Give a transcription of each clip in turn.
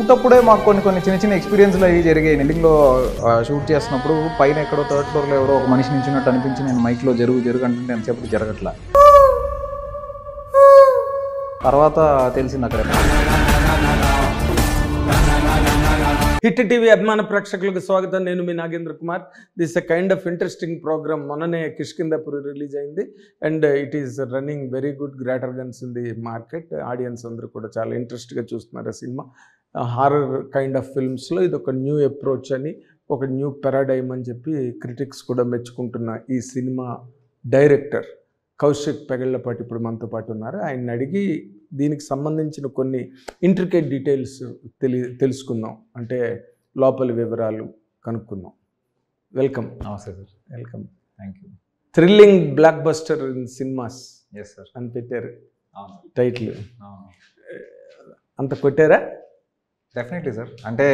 షూటప్పుడే మాకు కొన్ని చిన్న చిన్న ఎక్స్పీరియన్స్లు అవి జరిగాయి. నెల్లింగ్లో షూట్ చేస్తున్నప్పుడు పైన ఎక్కడో థర్డ్ ఫ్లోర్లో ఎవరో ఒక మనిషి నించున్నట్టు అనిపించి నేను మైక్లో జరుగు అంటే ఎంతసేపు జరగట్లా. తర్వాత తెలిసింది అక్కడ. హిట్ టీవీ అభిమాన ప్రేక్షకులకు స్వాగతం. నేను మీ Nagendra Kumar. This a kind of interesting program. మొన్ననే కిష్కిందాపూర్ రిలీజ్ అయింది and it is running very good. Greater guns in the market. Audience అందరూ కూడా చాలా ఇంట్రెస్ట్గా చూస్తున్నారు ఆ సినిమా. హారర్ కైండ్ ఆఫ్ ఫిల్మ్స్లో ఇది ఒక న్యూ అప్రోచ్ అని, ఒక న్యూ పారాడైమ్ అని చెప్పి క్రిటిక్స్ కూడా మెచ్చుకుంటున్న ఈ సినిమా డైరెక్టర్ కౌశిక్ పెగళ్ళపాటి ఇప్పుడు మనతో పాటు ఉన్నారు. ఆయన్ని అడిగి దీనికి సంబంధించిన కొన్ని ఇంట్రికేట్ డీటెయిల్స్ తెలుసుకుందాం, అంటే లోపలి వివరాలు కనుక్కుందాం. వెల్కమ్. నమస్తే sir. Welcome. Thank you. Thrilling blockbuster in cinemas. Yes sir అని పెట్టారు టైటిల్. అంత కొట్టారా? Definitely sir. అంటే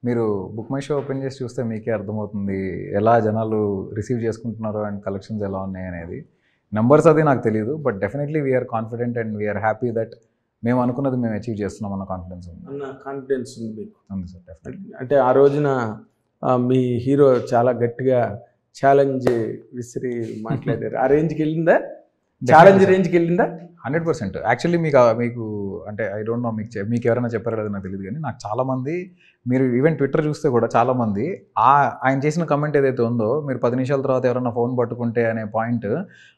మీరు బుక్ మై షో ఓపెన్ చేసి చూస్తే మీకే అర్థమవుతుంది ఎలా జనాలు రిసీవ్ చేసుకుంటున్నారో అండ్ కలెక్షన్స్ ఎలా ఉన్నాయి అనేది. నెంబర్స్ అది నాకు తెలియదు, but definitely we are confident and we are happy that మేము అనుకున్నది మేము అచీవ్ చేస్తున్నాం అన్న కాన్ఫిడెన్స్ ఉంది. కాన్ఫిడెన్స్ ఉంది మీకు? ఉంది సార్ డెఫినెట్లీ. అంటే ఆ రోజున మీ హీరో చాలా గట్టిగా ఛాలెంజ్ విసిరి మాట్లాడారు. ఆ రేంజ్కి వెళ్ళిందా? ఛాలెంజ్ రేంజ్కి వెళ్ళిందా? 100%. యాక్చువల్లీ మీకు అంటే ఐ డోంట్ నో మీకు ఎవరైనా చెప్పారో లేదో నాకు తెలియదు, కానీ నాకు చాలామంది, మీరు ఈవెన్ ట్విట్టర్ చూస్తే కూడా చాలామంది ఆయన చేసిన కమెంట్ ఏదైతే ఉందో, మీరు 10 నిమిషాల తర్వాత ఎవరైనా ఫోన్ పట్టుకుంటే అనే పాయింట్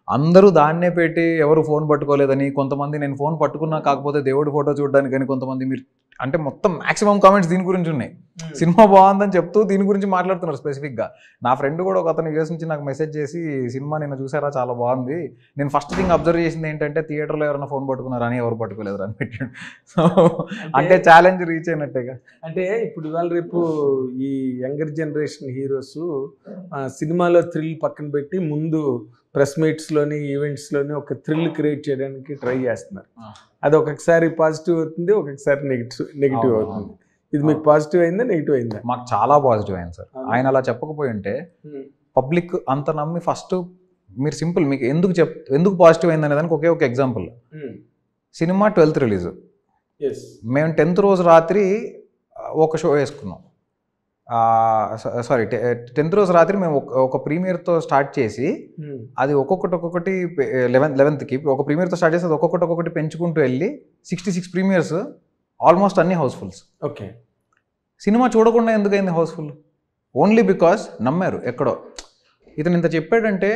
అందరూ దాన్నే పెట్టి ఎవరు ఫోన్ పట్టుకోలేదని, కొంతమంది నేను ఫోన్ పట్టుకున్నా కాకపోతే దేవుడి ఫోటో చూడడానికి అని, కొంతమంది మీరు అంటే మొత్తం మ్యాక్సిమం కామెంట్స్ దీని గురించి ఉన్నాయి. సినిమా బాగుందని చెప్తూ దీని గురించి మాట్లాడుతున్నారు స్పెసిఫిక్గా. నా ఫ్రెండ్ కూడా ఒక అతను యూఎస్ నుంచి నాకు మెసేజ్ చేసి, సినిమా నిన్న చూసారా చాలా బాగుంది, నేను ఫస్ట్ థింగ్ అబ్జర్వ్ చేసింది ఏంటంటే థియేటర్లో ఎవరైనా ఫోన్ పట్టుకున్నారని, ఎవరు పట్టుకోలేదు అని పెట్టాడు. సో అంటే ఛాలెంజ్ రీచ్ అయినట్టేగా. అంటే ఇప్పుడు ఇవాళ రేపు ఈ యంగర్ జనరేషన్ హీరోస్ సినిమాలో థ్రిల్ పక్కన పెట్టి ముందు ప్రెస్ మీట్స్లోని ఈవెంట్స్లోని ఒక థ్రిల్ క్రియేట్ చేయడానికి ట్రై చేస్తున్నారు. అది ఒక్కొక్కసారి పాజిటివ్ అవుతుంది, ఒక్కొక్కసారి నెగిటివ్ అవుతుంది. ఇది మీకు పాజిటివ్ అయిందా, నెగిటివ్ అయిందా? మాకు చాలా పాజిటివ్ అయింది సార్. ఆయన అలా చెప్పకపోయి ఉంటే పబ్లిక్ అంత నమ్మి ఫస్ట్ మీరు సింపుల్ మీకు ఎందుకు పాజిటివ్ అయింది అనేదానికి ఒకే ఒక ఎగ్జాంపుల్. సినిమా 12th రిలీజ్, మేము 10th రోజు రాత్రి ఒక షో వేసుకున్నాం. సారీ 10th రోజు రాత్రి మేము ఒక ప్రీమియర్తో స్టార్ట్ చేసి అది ఒక్కొక్కటి 11th ఒక ప్రీమియర్తో స్టార్ట్ చేసి అది ఒక్కొక్కటి పెంచుకుంటూ వెళ్ళి 66 ప్రీమియర్స్, ఆల్మోస్ట్ అన్ని హౌస్ఫుల్స్. ఓకే. సినిమా చూడకుండా ఎందుకైంది హౌస్ఫుల్? ఓన్లీ బికాస్ నమ్మారు. ఎక్కడో ఇతను ఇంత చెప్పాడంటే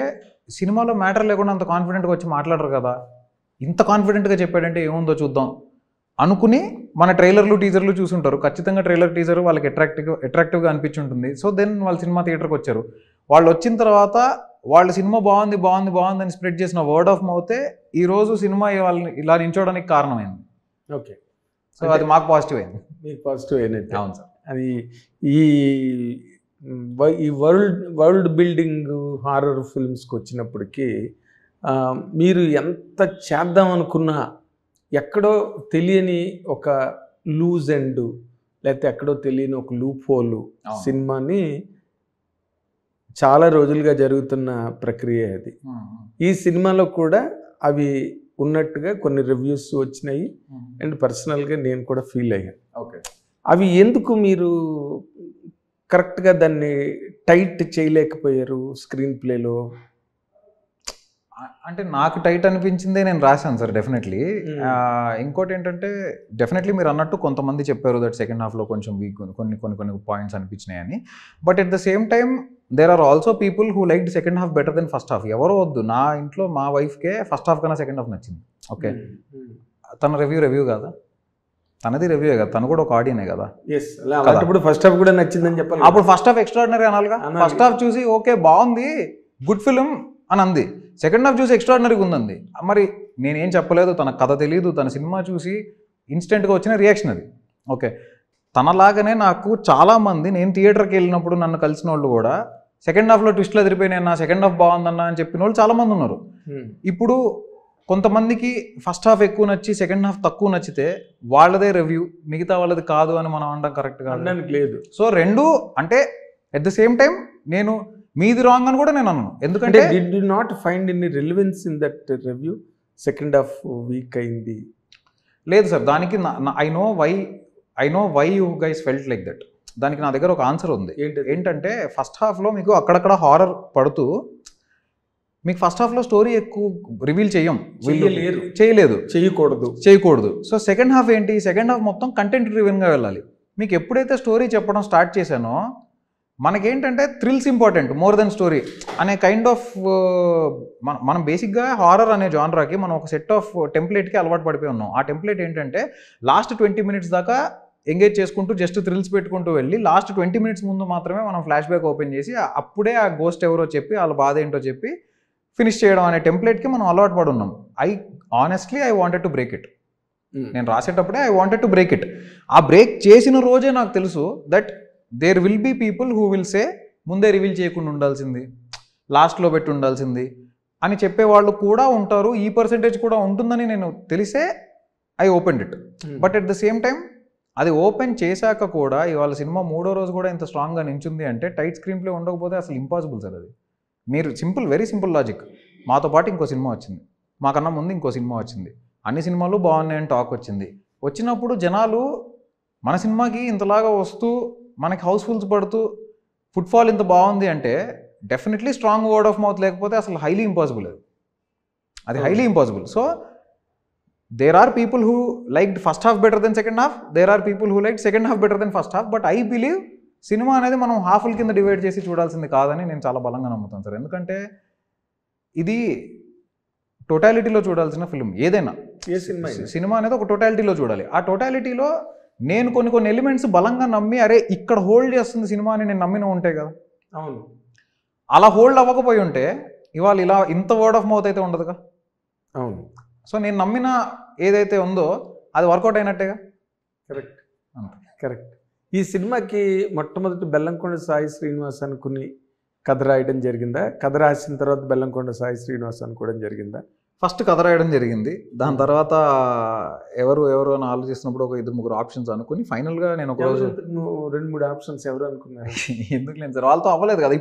సినిమాలో మ్యాటర్ లేకుండా అంత కాన్ఫిడెంట్గా వచ్చి మాట్లాడరు కదా, ఇంత కాన్ఫిడెంట్గా చెప్పాడంటే ఏముందో చూద్దాం అనుకుని మన ట్రైలర్లు టీజర్లు చూసుంటారు. ఖచ్చితంగా ట్రైలర్ టీజర్ వాళ్ళకి అట్రాక్టివ్గా అనిపించుంటుంది. సో దెన్ వాళ్ళు సినిమా థియేటర్కి వచ్చారు. వాళ్ళు వచ్చిన తర్వాత వాళ్ళు సినిమా బాగుంది అని స్ప్రెడ్ చేసిన వర్డ్ ఆఫ్ మౌతే ఈరోజు సినిమా వాళ్ళని ఇలా నించోడానికి కారణమైంది. ఓకే. సో అది మాకు పాజిటివ్ అయింది. మీకు పాజిటివ్ అయినట్టు. అవును సార్. అది ఈ వరల్డ్ బిల్డింగ్ హారర్ ఫిల్మ్స్కి వచ్చినప్పటికీ మీరు ఎంత చేద్దాం అనుకున్నా ఎక్కడో తెలియని ఒక లూజ్ ఎండ్, లేకపోతే ఎక్కడో తెలియని ఒక లూప్ హోల్ సినిమాని చాలా రోజులుగా జరుగుతున్న ప్రక్రియ అది. ఈ సినిమాలో కూడా అవి ఉన్నట్టుగా కొన్ని రివ్యూస్ వచ్చినాయి అండ్ పర్సనల్గా నేను కూడా ఫీల్ అయ్యాను. ఓకే. అవి ఎందుకు మీరు కరెక్ట్గా దాన్ని టైట్ చేయలేకపోయారు స్క్రీన్ ప్లేలో? అంటే నాకు టైట్ అనిపించిందే నేను రాశాను సార్ డెఫినెట్లీ. ఇంకోటి ఏంటంటే డెఫినెట్లీ మీరు అన్నట్టు కొంతమంది చెప్పారు దట్ సెకండ్ హాఫ్లో కొంచెం వీక్ కొన్ని పాయింట్స్ అనిపించినాయని. But at the same time there are also people who like second half better then first half. ఎవరో వద్దు, నా ఇంట్లో మా వైఫ్కే ఫస్ట్ హాఫ్ కన్నా సెకండ్ హాఫ్ నచ్చింది. ఓకే. తన రివ్యూ కాదా, తనది రివ్యూ కదా, తను కూడా ఒక ఆడియనే కదా. అలాంటప్పుడు ఫస్ట్ హాఫ్ కూడా నచ్చిందని చెప్పాలి. అప్పుడు ఫస్ట్ హాఫ్ ఎక్స్ట్రాడినరీ అనాలిగా. ఫస్ట్ హాఫ్ చూసి ఓకే బాగుంది, గుడ్ ఫిలిం అని అంది. సెకండ్ హాఫ్ చూసి ఎక్స్ట్రాడినరీగా ఉందండి. మరి నేనేం చెప్పలేదు, తన కథ తెలియదు, తన సినిమా చూసి ఇన్స్టెంట్గా వచ్చిన రియాక్షన్ అది. ఓకే. తనలాగానే నాకు చాలామంది, నేను థియేటర్కి వెళ్ళినప్పుడు నన్ను కలిసిన వాళ్ళు కూడా సెకండ్ హాఫ్లో ట్విస్ట్లు ఎదిరిపోయినా, సెకండ్ హాఫ్ బాగుందన్నా అని చెప్పిన వాళ్ళు చాలామంది ఉన్నారు. ఇప్పుడు కొంతమందికి ఫస్ట్ హాఫ్ ఎక్కువ నచ్చి సెకండ్ హాఫ్ తక్కువ నచ్చితే వాళ్ళదే రివ్యూ, మిగతా వాళ్ళది కాదు అని మనం అనడం కరెక్ట్ కాదు. లేదు. సో రెండు అంటే ఎట్ ద సేమ్ టైం నేను మీది రాంగ్ అని కూడా నేను అన్నాను. ఎందుకంటే did you not find any relevance in that review? Second half weak అయింది. లేదు సార్, దానికి I know why I know why you guys felt like that. దానికి నా దగ్గర ఒక ఆన్సర్ ఉంది. ఏంటంటే ఫస్ట్ హాఫ్లో మీకు అక్కడక్కడ హారర్ పడుతూ మీకు ఫస్ట్ హాఫ్లో స్టోరీ ఎక్కువ రివీల్ చేయకూడదు. సో సెకండ్ హాఫ్ ఏంటి, సెకండ్ హాఫ్ మొత్తం కంటెంట్ డ్రివెన్గా వెళ్ళాలి. మీకు ఎప్పుడైతే స్టోరీ చెప్పడం స్టార్ట్ చేశానో మనకేంటంటే thrills important more than story అనే కైండ్ ఆఫ్ మనం బేసిక్గా హారర్ అనే జానరాకి మనం ఒక సెట్ ఆఫ్ టెంప్లెట్కి అలవాటు పడిపోయి ఉన్నాం. ఆ టెంప్లెట్ ఏంటంటే లాస్ట్ 20 minutes దాకా ఎంగేజ్ చేసుకుంటూ జస్ట్ థ్రిల్స్ పెట్టుకుంటూ వెళ్ళి లాస్ట్ 20 minutes ముందు మాత్రమే మనం ఫ్లాష్ బ్యాక్ ఓపెన్ చేసి అప్పుడే ఆ గోస్ట్ ఎవరో చెప్పి వాళ్ళ బాధ ఏంటో చెప్పి ఫినిష్ చేయడం అనే టెంప్లెట్కి మనం అలవాటు పడి ఉన్నాం. I wanted to break it. నేను రాసేటప్పుడే I wanted to break it. ఆ బ్రేక్ చేసిన రోజే నాకు తెలుసు that there will be people who will say ముందే రివీల్ చేయకుండా ఉండాల్సింది, లాస్ట్లో పెట్టి ఉండాల్సింది అని చెప్పేవాళ్ళు కూడా ఉంటారు. ఈ పర్సెంటేజ్ కూడా ఉంటుందని నేను తెలిసే I open it. But at the same time అది ఓపెన్ చేశాక కూడా ఇవాళ సినిమా 3వ రోజు కూడా ఇంత స్ట్రాంగ్గా నించుంది అంటే టైట్ స్క్రీన్ ప్లే ఉండకపోతే అసలు ఇంపాసిబుల్ సార్. అది మీరు వెరీ సింపుల్ లాజిక్. మాతో పాటు ఇంకో సినిమా వచ్చింది, మాకన్నా ముందు ఇంకో సినిమా వచ్చింది, అన్ని సినిమాలు బాగున్నాయని టాక్ వచ్చింది. వచ్చినప్పుడు జనాలు మన సినిమాకి ఇంతలాగా వస్తూ మనకి హౌస్ఫుల్స్ పడుతూ ఫుట్ఫాల్ ఇంత బాగుంది అంటే definitely strong word of mouth లేకపోతే అసలు హైలీ ఇంపాసిబుల్. అది highly impossible. So there are people who like first half better than second half, there are people who like second half better then first half. But I believe cinema అనేది మనం హాఫ్ల కింద divide చేసి చూడాల్సింది కాదని నేను చాలా బలంగా నమ్ముతాను సార్. ఎందుకంటే ఇది టోటాలిటీలో చూడాల్సిన ఫిల్మ్. ఏదైనా సినిమా అనేది ఒక టోటాలిటీలో చూడాలి. ఆ టోటాలిటీలో నేను కొన్ని ఎలిమెంట్స్ బలంగా నమ్మి అరే ఇక్కడ హోల్డ్ చేస్తుంది సినిమా అని నేను నమ్మిన ఉంటాయి కదా. అవును, అలా హోల్డ్ అవ్వకపోయి ఉంటే ఇవాళ ఇలా ఇంత వర్డ్ ఆఫ్ మౌత్ అయితే ఉండదుగా. అవును. సో నేను నమ్మిన ఏదైతే ఉందో అది వర్కౌట్ అయినట్టేగా. కరెక్ట్. ఈ సినిమాకి మొట్టమొదటి బెల్లంకొండ సాయి శ్రీనివాస్ అనుకుని కథ రాయడం జరిగిందా? కథ రాసిన తర్వాత బెల్లంకొండ సాయి శ్రీనివాస్ అనుకోవడం జరిగిందా? ఫస్ట్ కథ రాయడం జరిగింది. దాని తర్వాత ఎవరు అని ఆలోచిస్తున్నప్పుడు ఒక 2-3 ఆప్షన్స్ అనుకుని ఫైనల్గా నేను ఒక రోజు 2-3 ఆప్షన్స్ ఎవరు అనుకున్నారు? ఎందుకు లేదు సార్, వాళ్ళతో అవ్వలేదు కదా.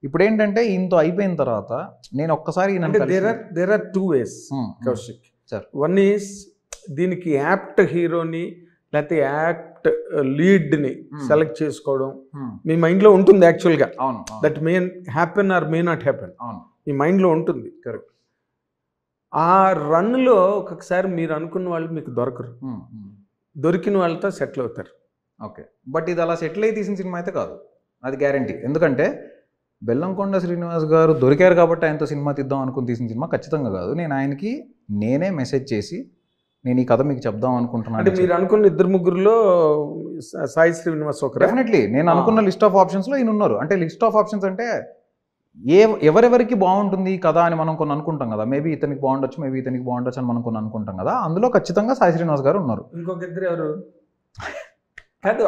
ఇప్పుడు ఏంటంటే ఇంత అయిపోయిన తర్వాత నేను ఒక్కసారి there are 2 ways Kaushik sir. One is దీనికి యాప్ట్ హీరోని లేకపోతే యాప్ట్ లీడ్ని సెలెక్ట్ చేసుకోవడం మీ మైండ్లో ఉంటుంది యాక్చువల్గా. అవును, that may happen or may not happen. అవును, మీ మైండ్లో ఉంటుంది. కరెక్ట్. ఆ రన్లో ఒక్కొక్కసారి మీరు అనుకున్న వాళ్ళు మీకు దొరకరు, దొరికిన వాళ్ళతో సెటిల్ అవుతారు. ఓకే, బట్ ఇది అలా సెటిల్ అయ్యి తీసిన సినిమా అయితే కాదు, అది గ్యారంటీ. ఎందుకంటే బెల్లంకొండ శ్రీనివాస్ గారు దొరికారు కాబట్టి ఆయనతో సినిమా తీద్దాం అనుకుని తీసిన సినిమా ఖచ్చితంగా కాదు. నేను ఆయనకి నేనే మెసేజ్ చేసి నేను ఈ కథ మీకు చెప్దాం అనుకుంటున్నాను. అంటే మీరు అనుకున్న 2-3లో సాయి శ్రీనివాస్ ఒక డెఫినెట్లీ నేను అనుకున్న లిస్ట్ ఆఫ్ ఆప్షన్స్లో ఈయన ఉన్నారు. అంటే లిస్ట్ ఆఫ్ ఆప్షన్స్ అంటే ఎవరెవరికి బాగుంటుంది కథ అని మనం కొన్ని అనుకుంటాం కదా. మేబీ ఇతనికి బాగుండొచ్చు, మేబీ ఇతనికి బాగుండొచ్చు అని మనం కొన్ని అనుకుంటాం కదా. అందులో ఖచ్చితంగా సాయి శ్రీనివాస్ గారు ఉన్నారు. ఇంకొక ఇద్దరు ఎవరు కాదు.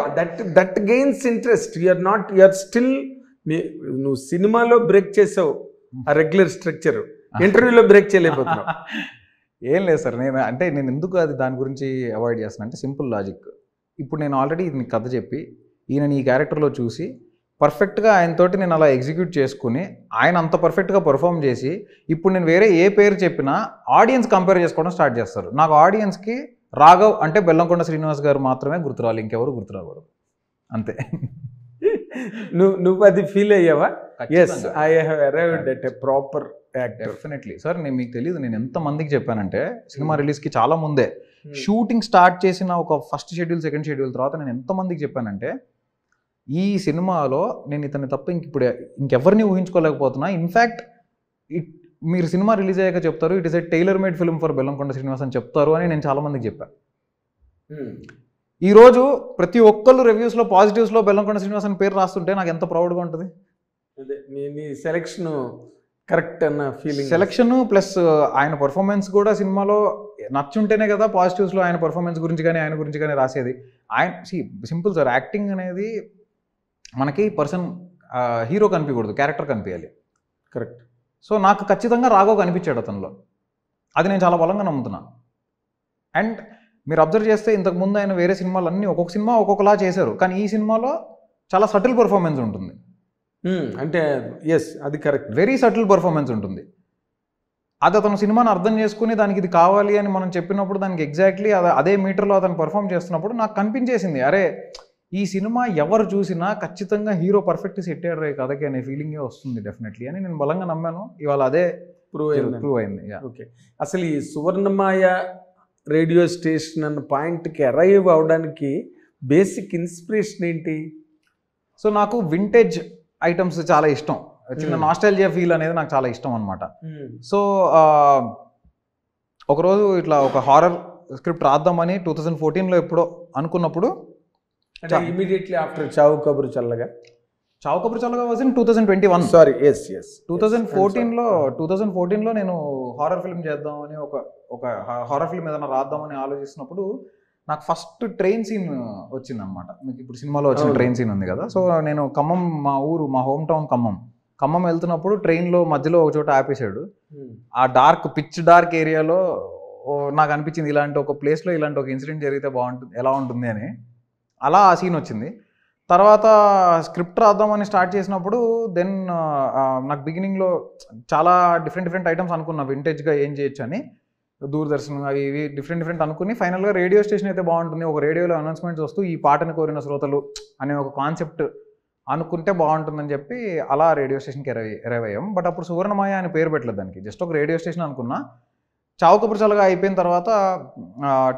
That gains interest. You are still నువ్వు సినిమాలో బ్రేక్ చేసావు ఆ రెగ్యులర్ స్ట్రక్చర్, ఇంటర్వ్యూలో బ్రేక్ చేయలేకపోతున్నావు. ఏం లేదు సార్, నేను ఎందుకు అది దాని గురించి అవాయిడ్ చేస్తాను అంటే సింపుల్ లాజిక్. ఇప్పుడు నేను ఆల్రెడీ ఇది కథ చెప్పి ఈయన ఈ క్యారెక్టర్లో చూసి పర్ఫెక్ట్గా ఆయనతోటి నేను అలా ఎగ్జిక్యూట్ చేసుకుని ఆయన అంత పర్ఫెక్ట్గా పర్ఫామ్ చేసి ఇప్పుడు నేను వేరే ఏ పేరు చెప్పినా ఆడియన్స్ కంపేర్ చేసుకోవడం స్టార్ట్ చేస్తారు. నాకు ఆడియన్స్కి రాఘవ్ అంటే బెల్లంకొండ శ్రీనివాస్ గారు మాత్రమే గుర్తురాలి, ఇంకెవరు గుర్తురాకూడదు, అంతే. నువ్వు అది ఫీల్ అయ్యావా? yes, I have arrived at a proper actor. Definitely sir. నేను మీకు తెలియదు నేను ఎంతమందికి చెప్పానంటే సినిమా రిలీజ్కి చాలా ముందే షూటింగ్ స్టార్ట్ చేసిన ఒక ఫస్ట్ షెడ్యూల్ సెకండ్ షెడ్యూల్ తర్వాత నేను ఎంతమందికి చెప్పానంటే ఈ సినిమాలో నేను ఇతన్ని తప్ప ఇంకెవరిని ఊహించుకోలేకపోతున్నా. ఇన్ఫ్యాక్ట్ మీరు సినిమా రిలీజ్ అయ్యాక చెప్తారు it is a tailor made film for Bellamkonda Srinivas అని చెప్తారు అని నేను చాలామందికి చెప్పాను. ఈరోజు ప్రతి ఒక్కళ్ళు రివ్యూస్లో పాజిటివ్స్లో బెల్లంకొండ శ్రీనివాస్ అని పేరు రాస్తుంటే నాకు ఎంత ప్రౌడ్గా ఉంటుంది. మీ సెలెక్షన్ కరెక్ట్ అన్న ఫీలింగ్. సెలెక్షన్ ప్లస్ ఆయన పర్ఫార్మెన్స్ కూడా సినిమాలో నచ్చుంటేనే కదా పాజిటివ్స్లో ఆయన పర్ఫార్మెన్స్ గురించి కానీ ఆయన గురించి కానీ రాసేది. ఆయన సింపుల్ సార్, యాక్టింగ్ అనేది మనకి హీరో కనిపించకూడదు, క్యారెక్టర్ కనిపించాలి. కరెక్ట్. సో నాకు ఖచ్చితంగా రాఘవ్ కనిపించాడు అతనిలో, అది నేను చాలా బలంగా నమ్ముతున్నా. అండ్ మీరు అబ్జర్వ్ చేస్తే ఇంతకుముందు ఆయన వేరే సినిమాలు అన్నీ ఒక్కొక్క సినిమా ఒక్కొక్కలా చేశారు, కానీ ఈ సినిమాలో చాలా సటిల్ పర్ఫార్మెన్స్ ఉంటుంది. అంటే ఎస్, అది కరెక్ట్, వెరీ సటిల్ పర్ఫార్మెన్స్ ఉంటుంది. అది అతను సినిమాని అర్థం చేసుకుని దానికి ఇది కావాలి అని మనం చెప్పినప్పుడు దానికి ఎగ్జాక్ట్లీ అదే మీటర్లో అతను పర్ఫామ్ చేస్తున్నప్పుడు నాకు కనిపించేసింది, అరే ఈ సినిమా ఎవరు చూసినా ఖచ్చితంగా హీరో పర్ఫెక్ట్ సెట్ అయ్యాడు రే కథకి అనే ఫీలింగే వస్తుంది డెఫినెట్లీ అని నేను బలంగా నమ్మాను. ఇవాళ అదే ప్రూవ్ అయింది. ఓకే, అసలు ఈ సువర్ణమాయ రేడియో స్టేషన్ అన్న పాయింట్కి అరైవ్ అవడానికి బేసిక్ ఇన్స్పిరేషన్ ఏంటి? సో నాకు వింటేజ్ ఐటమ్స్ చాలా ఇష్టం, చిన్న నాస్టాల్జియా ఫీల్ అనేది నాకు చాలా ఇష్టం అనమాట. సో ఒకరోజు ఇట్లా ఒక హారర్ స్క్రిప్ట్ రాద్దామని 2014లో ఎప్పుడో అనుకున్నప్పుడు, ఇమీడియట్లీ ఆఫ్టర్ చావు కబురు చల్లగా వాజ్ ఇన్ 2021. సారీ 2014లో నేను హారర్ ఫిల్మ్ చేద్దామని ఒక హారర్ ఫిల్మ్ ఏదైనా రాద్దామని ఆలోచిస్తున్నప్పుడు నాకు ఫస్ట్ ట్రైన్ సీన్ వచ్చింది అనమాట. మీకు ఇప్పుడు సినిమాలో వచ్చిన ట్రైన్ సీన్ ఉంది కదా. సో నేను ఖమ్మం, మా హోమ్ టౌన్ ఖమ్మం వెళ్తున్నప్పుడు ట్రైన్లో మధ్యలో ఒక చోట ఆపేశాడు. ఆ పిచ్ డార్క్ ఏరియాలో నాకు అనిపించింది ఇలాంటి ఒక ప్లేస్లో ఇలాంటి ఒక ఇన్సిడెంట్ జరిగితే ఎలా ఉంటుంది అని. అలా ఆ సీన్ వచ్చింది. తర్వాత స్క్రిప్ట్ రాద్దామని స్టార్ట్ చేసినప్పుడు దెన్ నాకు బిగినింగ్లో చాలా డిఫరెంట్ ఐటమ్స్ అనుకున్నా వింటేజ్గా ఏం చేయొచ్చు అని. దూరదర్శన్ అవి ఇవి డిఫరెంట్ అనుకుని ఫైనల్గా రేడియో స్టేషన్ అయితే బాగుంటుంది, ఒక రేడియోలో అనౌన్స్మెంట్స్ వస్తూ ఈ పాటను కోరిన శ్రోతలు అనే ఒక కాన్సెప్ట్ అనుకుంటే బాగుంటుందని చెప్పి అలా రేడియో స్టేషన్కి అరైవ్ అయ్యాం. బట్ అప్పుడు సువర్ణమాయ అని పేరు పెట్టలేదు దానికి, జస్ట్ ఒక రేడియో స్టేషన్ అనుకున్నా. చావు కబురు చల్లగా అయిపోయిన తర్వాత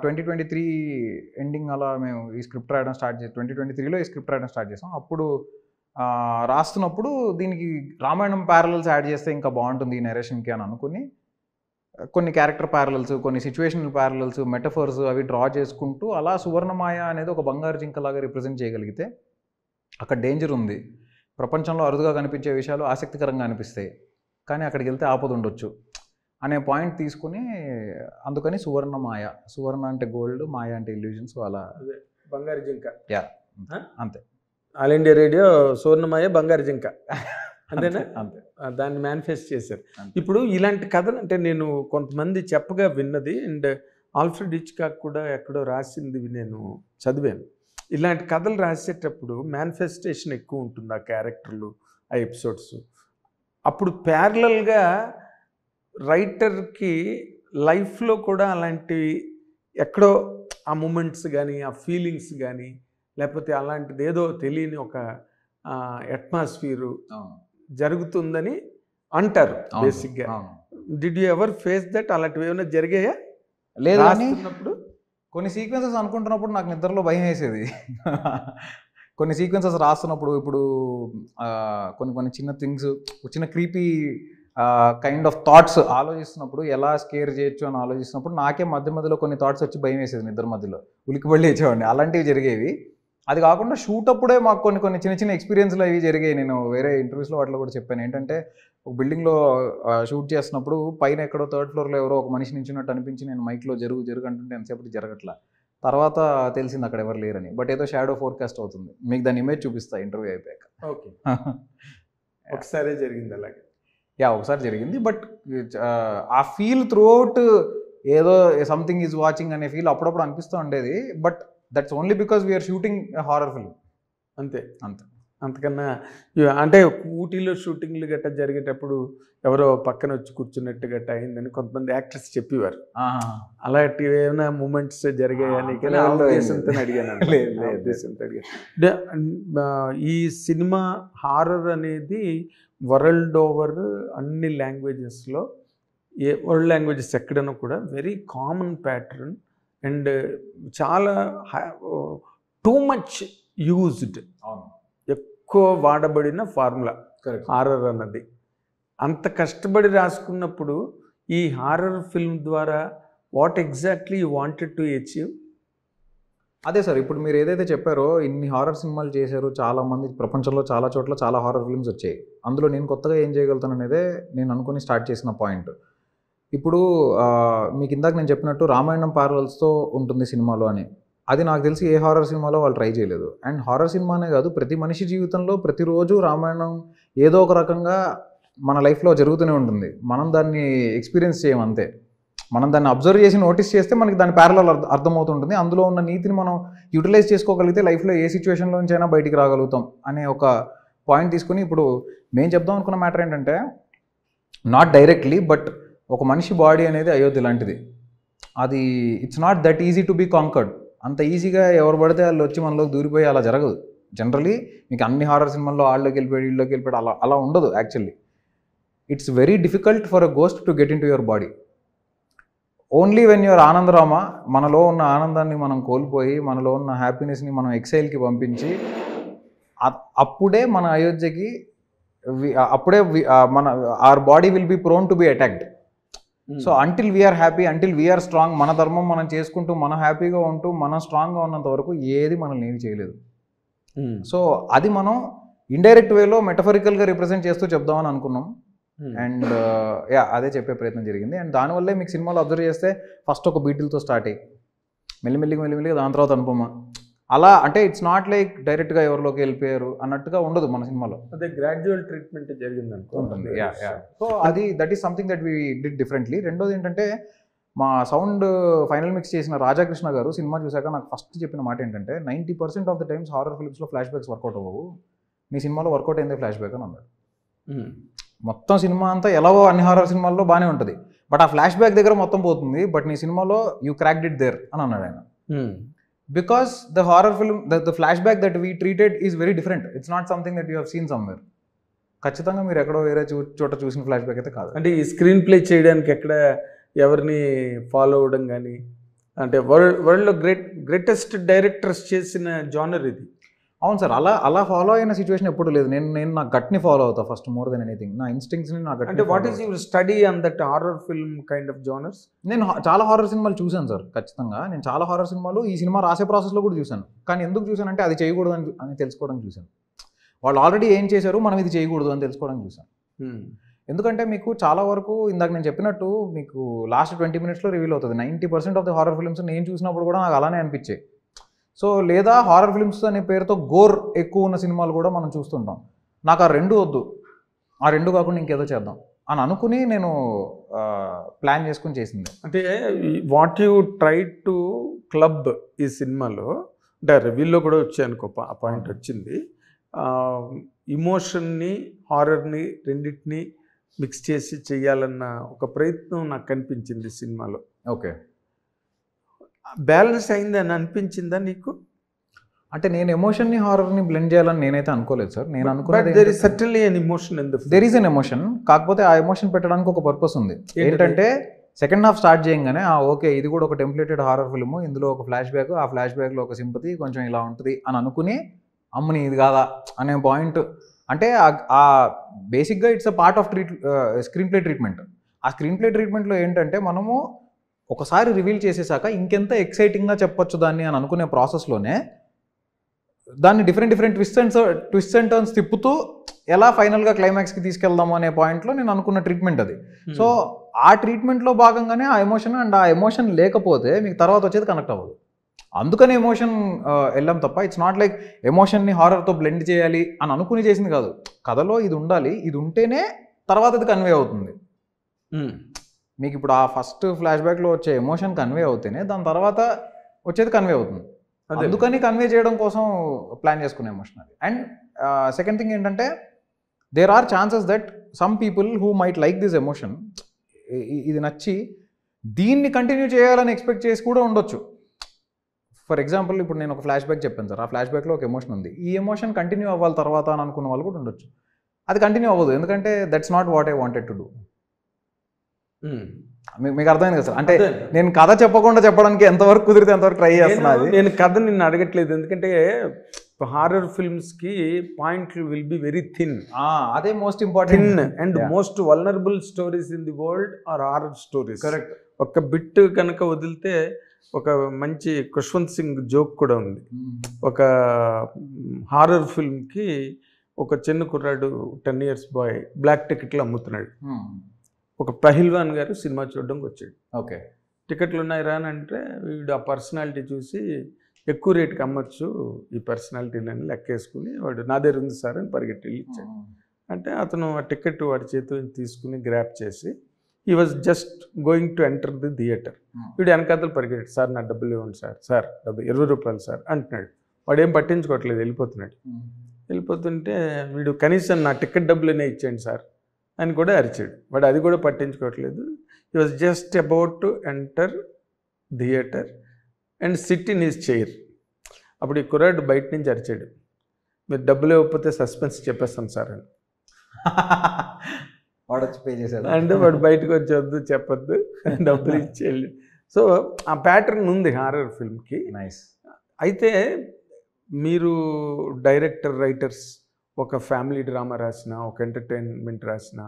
2023 ఎండింగ్ అలా మేము ఈ స్క్రిప్ట్ రాయడం స్టార్ట్ చేసాం. 2023లో ఈ స్క్రిప్ట్ రాయడం స్టార్ట్ చేసాం. అప్పుడు రాస్తున్నప్పుడు దీనికి రామాయణం ప్యారలల్స్ యాడ్ చేస్తే ఇంకా బాగుంటుంది ఈ నెరేషన్కి అని అనుకుని కొన్ని క్యారెక్టర్ ప్యారలల్స్, కొన్ని సిచ్యువేషనల్ ప్యారలల్స్, మెటఫర్స్ అవి డ్రా చేసుకుంటూ అలా సువర్ణమాయ అనేది ఒక బంగారు జింకలాగా రిప్రజెంట్ చేయగలిగితే అక్కడ డేంజర్ ఉంది, ప్రపంచంలో అరుదుగా కనిపించే విషయాలు ఆసక్తికరంగా అనిపిస్తాయి, కానీ అక్కడికి వెళ్తే ఆపద ఉండొచ్చు అనే పాయింట్ తీసుకుని అందుకని సువర్ణమాయ, సువర్ణ అంటే గోల్డ్, మాయ అంటే ఇల్యూజన్స్, అలా బంగారు జింక. అంతే. ఆల్ ఇండియా రేడియో సువర్ణమాయ బంగారు జింక అంతేనా? అంతే, దాన్ని మేనిఫెస్ట్ చేశారు. ఇప్పుడు ఇలాంటి కథలు అంటే నేను కొంతమంది చెప్పగా విన్నది, అండ్ ఆల్ఫ్రెడ్ హిచ్కాక్ కూడా ఎక్కడో రాసింది నేను చదివాను. ఇలాంటి కథలు రాసేటప్పుడు మేనిఫెస్టేషన్ ఎక్కువ ఉంటుంది ఆ క్యారెక్టర్లు, ఆ ఎపిసోడ్స్. అప్పుడు ప్యారలల్గా రైటర్కి లైఫ్లో కూడా అలాంటివి ఎక్కడో ఆ మూమెంట్స్ కానీ, ఆ ఫీలింగ్స్ కానీ, లేకపోతే అలాంటిది ఏదో తెలియని ఒక అట్మాస్ఫియరు జరుగుతుందని అంటారు బేసిక్గా. Did you ever face that? అలాంటివి ఏమైనా జరిగాయా? లేదు, రాస్తున్నప్పుడు కొన్ని సీక్వెన్సెస్ అనుకుంటున్నప్పుడు నాకు నిద్రలో భయం వేసేది. కొన్ని సీక్వెన్సెస్ రాస్తున్నప్పుడు ఇప్పుడు కొన్ని చిన్న థింగ్స్, చిన్న క్రీపీ కైండ్ ఆఫ్ థాట్స్ ఆలోచిస్తున్నప్పుడు ఎలా స్కేర్ చేయొచ్చు అని ఆలోచిస్తున్నప్పుడు నాకే మధ్యలో కొన్ని థాట్స్ వచ్చి భయం వేసేది, నిద్ర మధ్యలో ఉలికిపడి లేచేవాడిని. అలాంటివి జరిగేవి. అది కాకుండా షూట్ అప్పుడే మాకు కొన్ని చిన్న ఎక్స్పీరియన్స్లు అవి జరిగాయి. నేను వేరే ఇంటర్వ్యూస్లో వాటిలో కూడా చెప్పాను. ఏంటంటే ఒక బిల్డింగ్లో షూట్ చేస్తున్నప్పుడు పైన ఎక్కడో 3rd ఫ్లోర్లో ఎవరో ఒక మనిషి నించున్నట్టు అనిపించి నేను మైక్లో జరుగు అంటుంటే ఎంతసేపటి జరగట్లా. తర్వాత తెలిసింది అక్కడ ఎవరు లేరని. బట్ ఏదో షాడో ఫోర్కాస్ట్ అవుతుంది. మీకు దాని ఇమేజ్ చూపిస్తా ఇంటర్వ్యూ అయిపోయాక. ఓకే, ఒకసారి జరిగింది అలాగే? ఒకసారి జరిగింది. బట్ ఆ ఫీల్ త్రూఅవుట్ ఏదో సంథింగ్ ఈజ్ వాచింగ్ అనే ఫీల్ అప్పుడప్పుడు అనిపిస్తూ ఉండేది. But that's only because we are shooting horror film. అంతే. అంతకన్నా అంటే ఊటీలో షూటింగ్లు గట్టా జరిగేటప్పుడు ఎవరో పక్కన వచ్చి కూర్చున్నట్టు గట్టా అయిందని కొంతమంది యాక్టర్స్ చెప్పేవారు. అలాంటివి ఏమైనా మూమెంట్స్ జరిగాయని ఉద్దేశంతో అడిగాను. ఈ సినిమా హారర్ అనేది వరల్డ్ ఓవర్ అన్ని లాంగ్వేజెస్లో, వరల్డ్ లాంగ్వేజెస్ ఎక్కడైనా కూడా వెరీ కామన్ ప్యాటర్న్ అండ్ చాలా టూ మచ్ యూజ్డ్, ఎక్కువ వాడబడిన ఫార్ములా హారర్ అన్నది. అంత కష్టపడి రాసుకున్నప్పుడు ఈ హారర్ ఫిల్మ్ ద్వారా what exactly you wanted to achieve? అదే సార్, ఇప్పుడు మీరు ఏదైతే చెప్పారో ఇన్ని హారర్ సినిమాలు చేశారు చాలామంది, ప్రపంచంలో చాలా చోట్ల చాలా హారర్ ఫిల్మ్స్ వచ్చాయి. అందులో నేను కొత్తగా ఏం చేయగలుగుతాను అనేదే నేను అనుకుని స్టార్ట్ చేసిన పాయింట్. ఇప్పుడు మీకు ఇందాక నేను చెప్పినట్టు రామాయణం ప్యారలల్స్తో ఉంటుంది సినిమాలో అని, అది నాకు తెలిసి ఏ హారర్ సినిమాలో వాళ్ళు ట్రై చేయలేదు. అండ్ హారర్ సినిమానే కాదు, ప్రతి మనిషి జీవితంలో ప్రతిరోజు రామాయణం ఏదో ఒక రకంగా మన లైఫ్లో జరుగుతూనే ఉంటుంది. మనం దాన్ని ఎక్స్పీరియన్స్ చేయమంతే. మనం దాన్ని అబ్జర్వ్ చేసి నోటీస్ చేస్తే మనకి దాని ప్యారలల్ అర్థమవుతుంటుంది. అందులో ఉన్న నీతిని మనం యూటిలైజ్ చేసుకోగలిగితే లైఫ్లో ఏ సిచ్యువేషన్లో నుంచి అయినా బయటికి రాగలుగుతాం అనే ఒక పాయింట్ తీసుకుని ఇప్పుడు మేము చెప్దాం అనుకున్న మ్యాటర్ ఏంటంటే, నాట్ డైరెక్ట్లీ బట్ ఒక మనిషి బాడీ అనేది అయోధ్య లాంటిది. అది it's not that easy to be conquered. అంత ఈజీగా ఎవరు పడితే వాళ్ళు వచ్చి మనలోకి దూరిపోయి అలా జరగదు. జనరలీ మీకు అన్ని హారర్ సినిమాల్లో వాళ్ళలోకి వెళ్ళిపోయాడు వీళ్ళలోకి వెళ్ళిపోయాడు అలా అలా ఉండదు. Actually it's very difficult for a ghost to get into your body. Only when your ఆనందరామ, మనలో ఉన్న ఆనందాన్ని మనం కోల్పోయి మనలో ఉన్న హ్యాపీనెస్ని మనం ఎక్సైల్కి పంపించి అప్పుడే మన అయోధ్యకి అప్పుడే మన our body will be prone to be attacked. So until we are happy, until we are strong, మన ధర్మం మనం చేసుకుంటూ మనం హ్యాపీగా ఉంటూ మనం స్ట్రాంగ్గా ఉన్నంత వరకు ఏది మనల్ని ఏమి చేయలేదు. సో అది మనం ఇండైరెక్ట్ వేలో మెటఫరికల్గా రిప్రజెంట్ చేస్తూ చెప్దామని అనుకున్నాం. అండ్ అదే చెప్పే ప్రయత్నం జరిగింది. అండ్ దానివల్లే మీకు సినిమాలో అబ్జర్వ్ చేస్తే ఫస్ట్ ఒక బీటిల్తో స్టార్ట్ అయ్యి మెల్లిమెల్లిగా దాని తర్వాత అనుపమ అలా, అంటే ఇట్స్ నాట్ లైక్ డైరెక్ట్గా ఎవరిలోకి వెళ్ళిపోయారు అన్నట్టుగా ఉండదు మన సినిమాలో. అదే గ్రాడ్యువల్ ట్రీట్మెంట్ జరిగింది ఉంటుంది. సో అది that is something that we did differently. రెండోది ఏంటంటే మా సౌండ్ ఫైనల్ మిక్స్ చేసిన రాజాకృష్ణ గారు సినిమా చూశాక నాకు ఫస్ట్ చెప్పిన మాట ఏంటంటే 90% ఆఫ్ ద టైమ్స్ హారర్ ఫిల్మ్స్లో ఫ్లాష్ బ్యాక్స్ వర్కౌట్ అవ్వవు, మీ సినిమాలో వర్కౌట్ అయిందే ఫ్లాష్ బ్యాక్ అని అన్నాడు. మొత్తం సినిమా అంతా ఎలాగో అన్ని హారర్ సినిమాల్లో బాగానే ఉంటుంది, బట్ ఆ ఫ్లాష్ బ్యాక్ దగ్గర మొత్తం పోతుంది, బట్ నీ సినిమాలో యూ క్రాక్డ్ ఇట్ దేర్ అని అన్నాడు ఆయన. Because the horror film the flash back that we treated is very different. It's not something that you have seen somewhere. ఖచ్చితంగా మీరు ఎక్కడో వేరే చోట చూసిన ఫ్లాష్ బ్యాక్ అయితే కాదు. అంటే ఈ స్క్రీన్ ప్లే చేయడానికి ఎక్కడ ఎవరిని ఫాలో అవ్వడం కానీ, అంటే వరల్డ్లో గ్రేటెస్ట్ డైరెక్టర్స్ చేసిన జానర్ ఇది. అవును సార్, అలా ఫాలో అయిన సిచ్యువేషన్ ఎప్పుడు లేదు. నేను నా గట్ని ఫాలో అవుతా ఫస్ట్ మోర్ దెన్ ఎనీథింగ్. నా ఇన్స్టింక్ట్స్ని నా గట్. అంటే what is your study on that horror film kind of genres? నేను చాలా హారర్ సినిమాలు చూశాను సార్. ఖచ్చితంగా నేను చాలా హారర్ సినిమాలు ఈ సినిమా రాసే ప్రాసెస్లో కూడా చూశాను. కానీ ఎందుకు చూశానంటే అది చేయకూడదు అని తెలుసుకోవడానికి చూశాను. వాళ్ళు ఆల్రెడీ ఏం చేశారు, మనం ఇది చేయకూడదు అని తెలుసుకోవడానికి చూశాను. ఎందుకంటే మీకు చాలా వరకు ఇందాక నేను చెప్పినట్టు మీకు లాస్ట్ 20 minutesలో రివీల్ అవుతుంది. 90% ఆఫ్ ది హారర్ ఫిల్మ్స్ నేను చూసినప్పుడు కూడా నాకు అలానే అనిపించాయి. సో లేదా హారర్ ఫిల్మ్స్ అనే పేరుతో గోర్ ఎక్కువ ఉన్న సినిమాలు కూడా మనం చూస్తుంటాం. నాకు ఆ రెండు వద్దు, ఆ రెండు కాకుండా ఇంకేదో చేద్దాం అని అనుకుని నేను ప్లాన్ చేసుకుని చేసింది. అంటే what you try to club ఈ సినిమాలో, అంటే రివ్యూలో కూడా వచ్చాయనుకో ఆ పాయింట్ వచ్చింది, ఇమోషన్ని హారర్ని రెండింటిని మిక్స్ చేసి చెయ్యాలన్న ఒక ప్రయత్నం నాకు కనిపించింది సినిమాలో. ఓకే, బ్యాలెన్స్ అయింది అని అనిపించిందా నీకు? అంటే నేను ఎమోషన్ని హారర్ని బ్లెండ్ చేయాలని నేనైతే అనుకోలేదు సార్. నేను అనుకున్నది there is certainly an emotion in the film. There is an emotion. కాకపోతే ఆ ఎమోషన్ పెట్టడానికి ఒక పర్పస్ ఉంది. ఏంటంటే సెకండ్ హాఫ్ స్టార్ట్ చేయగానే ఓకే ఇది కూడా ఒక టెంప్లేటెడ్ హారర్ ఫిల్మ్, ఇందులో ఒక ఫ్లాష్ బ్యాక్, ఆ ఫ్లాష్ బ్యాక్లో ఒక సింపతి కొంచెం ఇలా ఉంటుంది అని అనుకుని అమ్మని ఇది కాదా అనే పాయింట్. అంటే ఆ బేసిక్గా it's a part off screen play treatment. ఆ స్క్రీన్ ప్లే ట్రీట్మెంట్లో ఏంటంటే మనము ఒకసారి రివీల్ చేసేసాక ఇంకెంత ఎక్సైటింగ్గా చెప్పొచ్చు దాన్ని అని అనుకునే ప్రాసెస్లోనే దాన్ని డిఫరెంట్ ట్విస్ట్ అండ్ టర్న్స్ తిప్పుతూ ఎలా ఫైనల్గా క్లైమాక్స్కి తీసుకెళ్దాము అనే పాయింట్లో నేను అనుకున్న ట్రీట్మెంట్ అది. సో ఆ ట్రీట్మెంట్లో భాగంగానే ఆ ఎమోషన్, అండ్ ఆ ఎమోషన్ లేకపోతే మీకు తర్వాత వచ్చేది కనెక్ట్ అవ్వదు. అందుకని ఎమోషన్ వెళ్ళాం తప్ప ఇట్స్ నాట్ లైక్ ఎమోషన్ని హారర్తో బ్లెండ్ చేయాలి అని అనుకుని చేసింది కాదు. కథలో ఇది ఉండాలి, ఇది ఉంటేనే తర్వాత అది కన్వే అవుతుంది. మీకు ఇప్పుడు ఆ ఫస్ట్ ఫ్లాష్ బ్యాక్లో వచ్చే ఎమోషన్ కన్వే అవుతేనే దాని తర్వాత వచ్చేది కన్వే అవుతుంది. అందుకని కన్వే చేయడం కోసం ప్లాన్ చేసుకునే ఎమోషన్ అది. అండ్ సెకండ్ థింగ్ ఏంటంటే there are chances that some people who might like this emotion, ఇది నచ్చి దీన్ని కంటిన్యూ చేయాలని ఎక్స్పెక్ట్ చేసి కూడా ఉండొచ్చు. ఫర్ ఎగ్జాంపుల్ ఇప్పుడు నేను ఒక ఫ్లాష్ బ్యాక్ చెప్పాను సార్, ఆ ఫ్లాష్ బ్యాక్లో ఒక ఎమోషన్ ఉంది, ఈ ఎమోషన్ కంటిన్యూ అవ్వాలి తర్వాత అని అనుకున్న వాళ్ళు కూడా ఉండొచ్చు. అది కంటిన్యూ అవ్వదు, ఎందుకంటే that's not what I wanted to do. మీకు అర్థమైంది కదా సార్? అంటే నేను కథ చెప్పకుండా చెప్పడానికి ఎంతవరకు కుదిరితే ఎంతవరకు ట్రై చేస్తున్నాను. నేను కథ నిన్ను అడగట్లేదు, ఎందుకంటే హారర్ ఫిల్మ్స్కి పాయింట్లు విల్ బి వెరీ థిన్. అదే most important and most vulnerable stories in the world are horror stories. Correct. ఒక బిట్ కనుక వదిలితే ఒక మంచి ఖుష్వంత్ సింగ్ జోక్ కూడా ఉంది. ఒక హారర్ ఫిల్మ్కి ఒక చిన్న కుర్రాడు 10 years బాయ్ బ్లాక్ టికెట్లు అమ్ముతున్నాడు. ఒక పహిల్వాన్ గారు సినిమా చూడడానికి వచ్చాడు. ఓకే, టికెట్లు ఉన్నాయి రా అని అంటే వీడు ఆ పర్సనాలిటీ చూసి ఎక్కువ రేటుకి అమ్మచ్చు ఈ పర్సనాలిటీలని లెక్కేసుకుని వాడు నా దగ్గర ఉంది సార్ అని పరిగెట్టి ఇచ్చాడు. అంటే అతను ఆ టికెట్ వాడి చేతిలో తీసుకుని గ్రాప్ చేసి he was just going to enter the theatre. వీడు వెనకాతలు పరిగెట్టాడు, సార్ నా డబ్బులు ఇవ్వండి సార్ డబ్బు 20 రూపాయలు సార్ అంటున్నాడు. వాడు ఏం పట్టించుకోవట్లేదు, వెళ్ళిపోతున్నాడు. వెళ్ళిపోతుంటే వీడు కనీసం నా టికెట్ డబ్బులనే ఇచ్చేయండి సార్ అని కూడా అరిచాడు. వాడు అది కూడా పట్టించుకోవట్లేదు. He was just about to enter theatre and SIT in his chair. అప్పుడు ఈ కుర్రాడు బయట నుంచి అరిచాడు, మీరు డబ్బులు ఇవ్వకపోతే సస్పెన్స్ చెప్పేస్తాం సార్ అని. వాడు వచ్చి పే చేశాడు అంటే వాడు బయటకు వచ్చి వద్దు చెప్పొద్దు, డబ్బులు ఇచ్చేయాలి. సో ఆ ప్యాటర్న్ ఉంది హారర్ ఫిల్మ్కి. నైస్. అయితే మీరు డైరెక్టర్, రైటర్స్ ఒక ఫ్యామిలీ డ్రామా రాసిన, ఒక ఎంటర్టైన్మెంట్ రాసిన,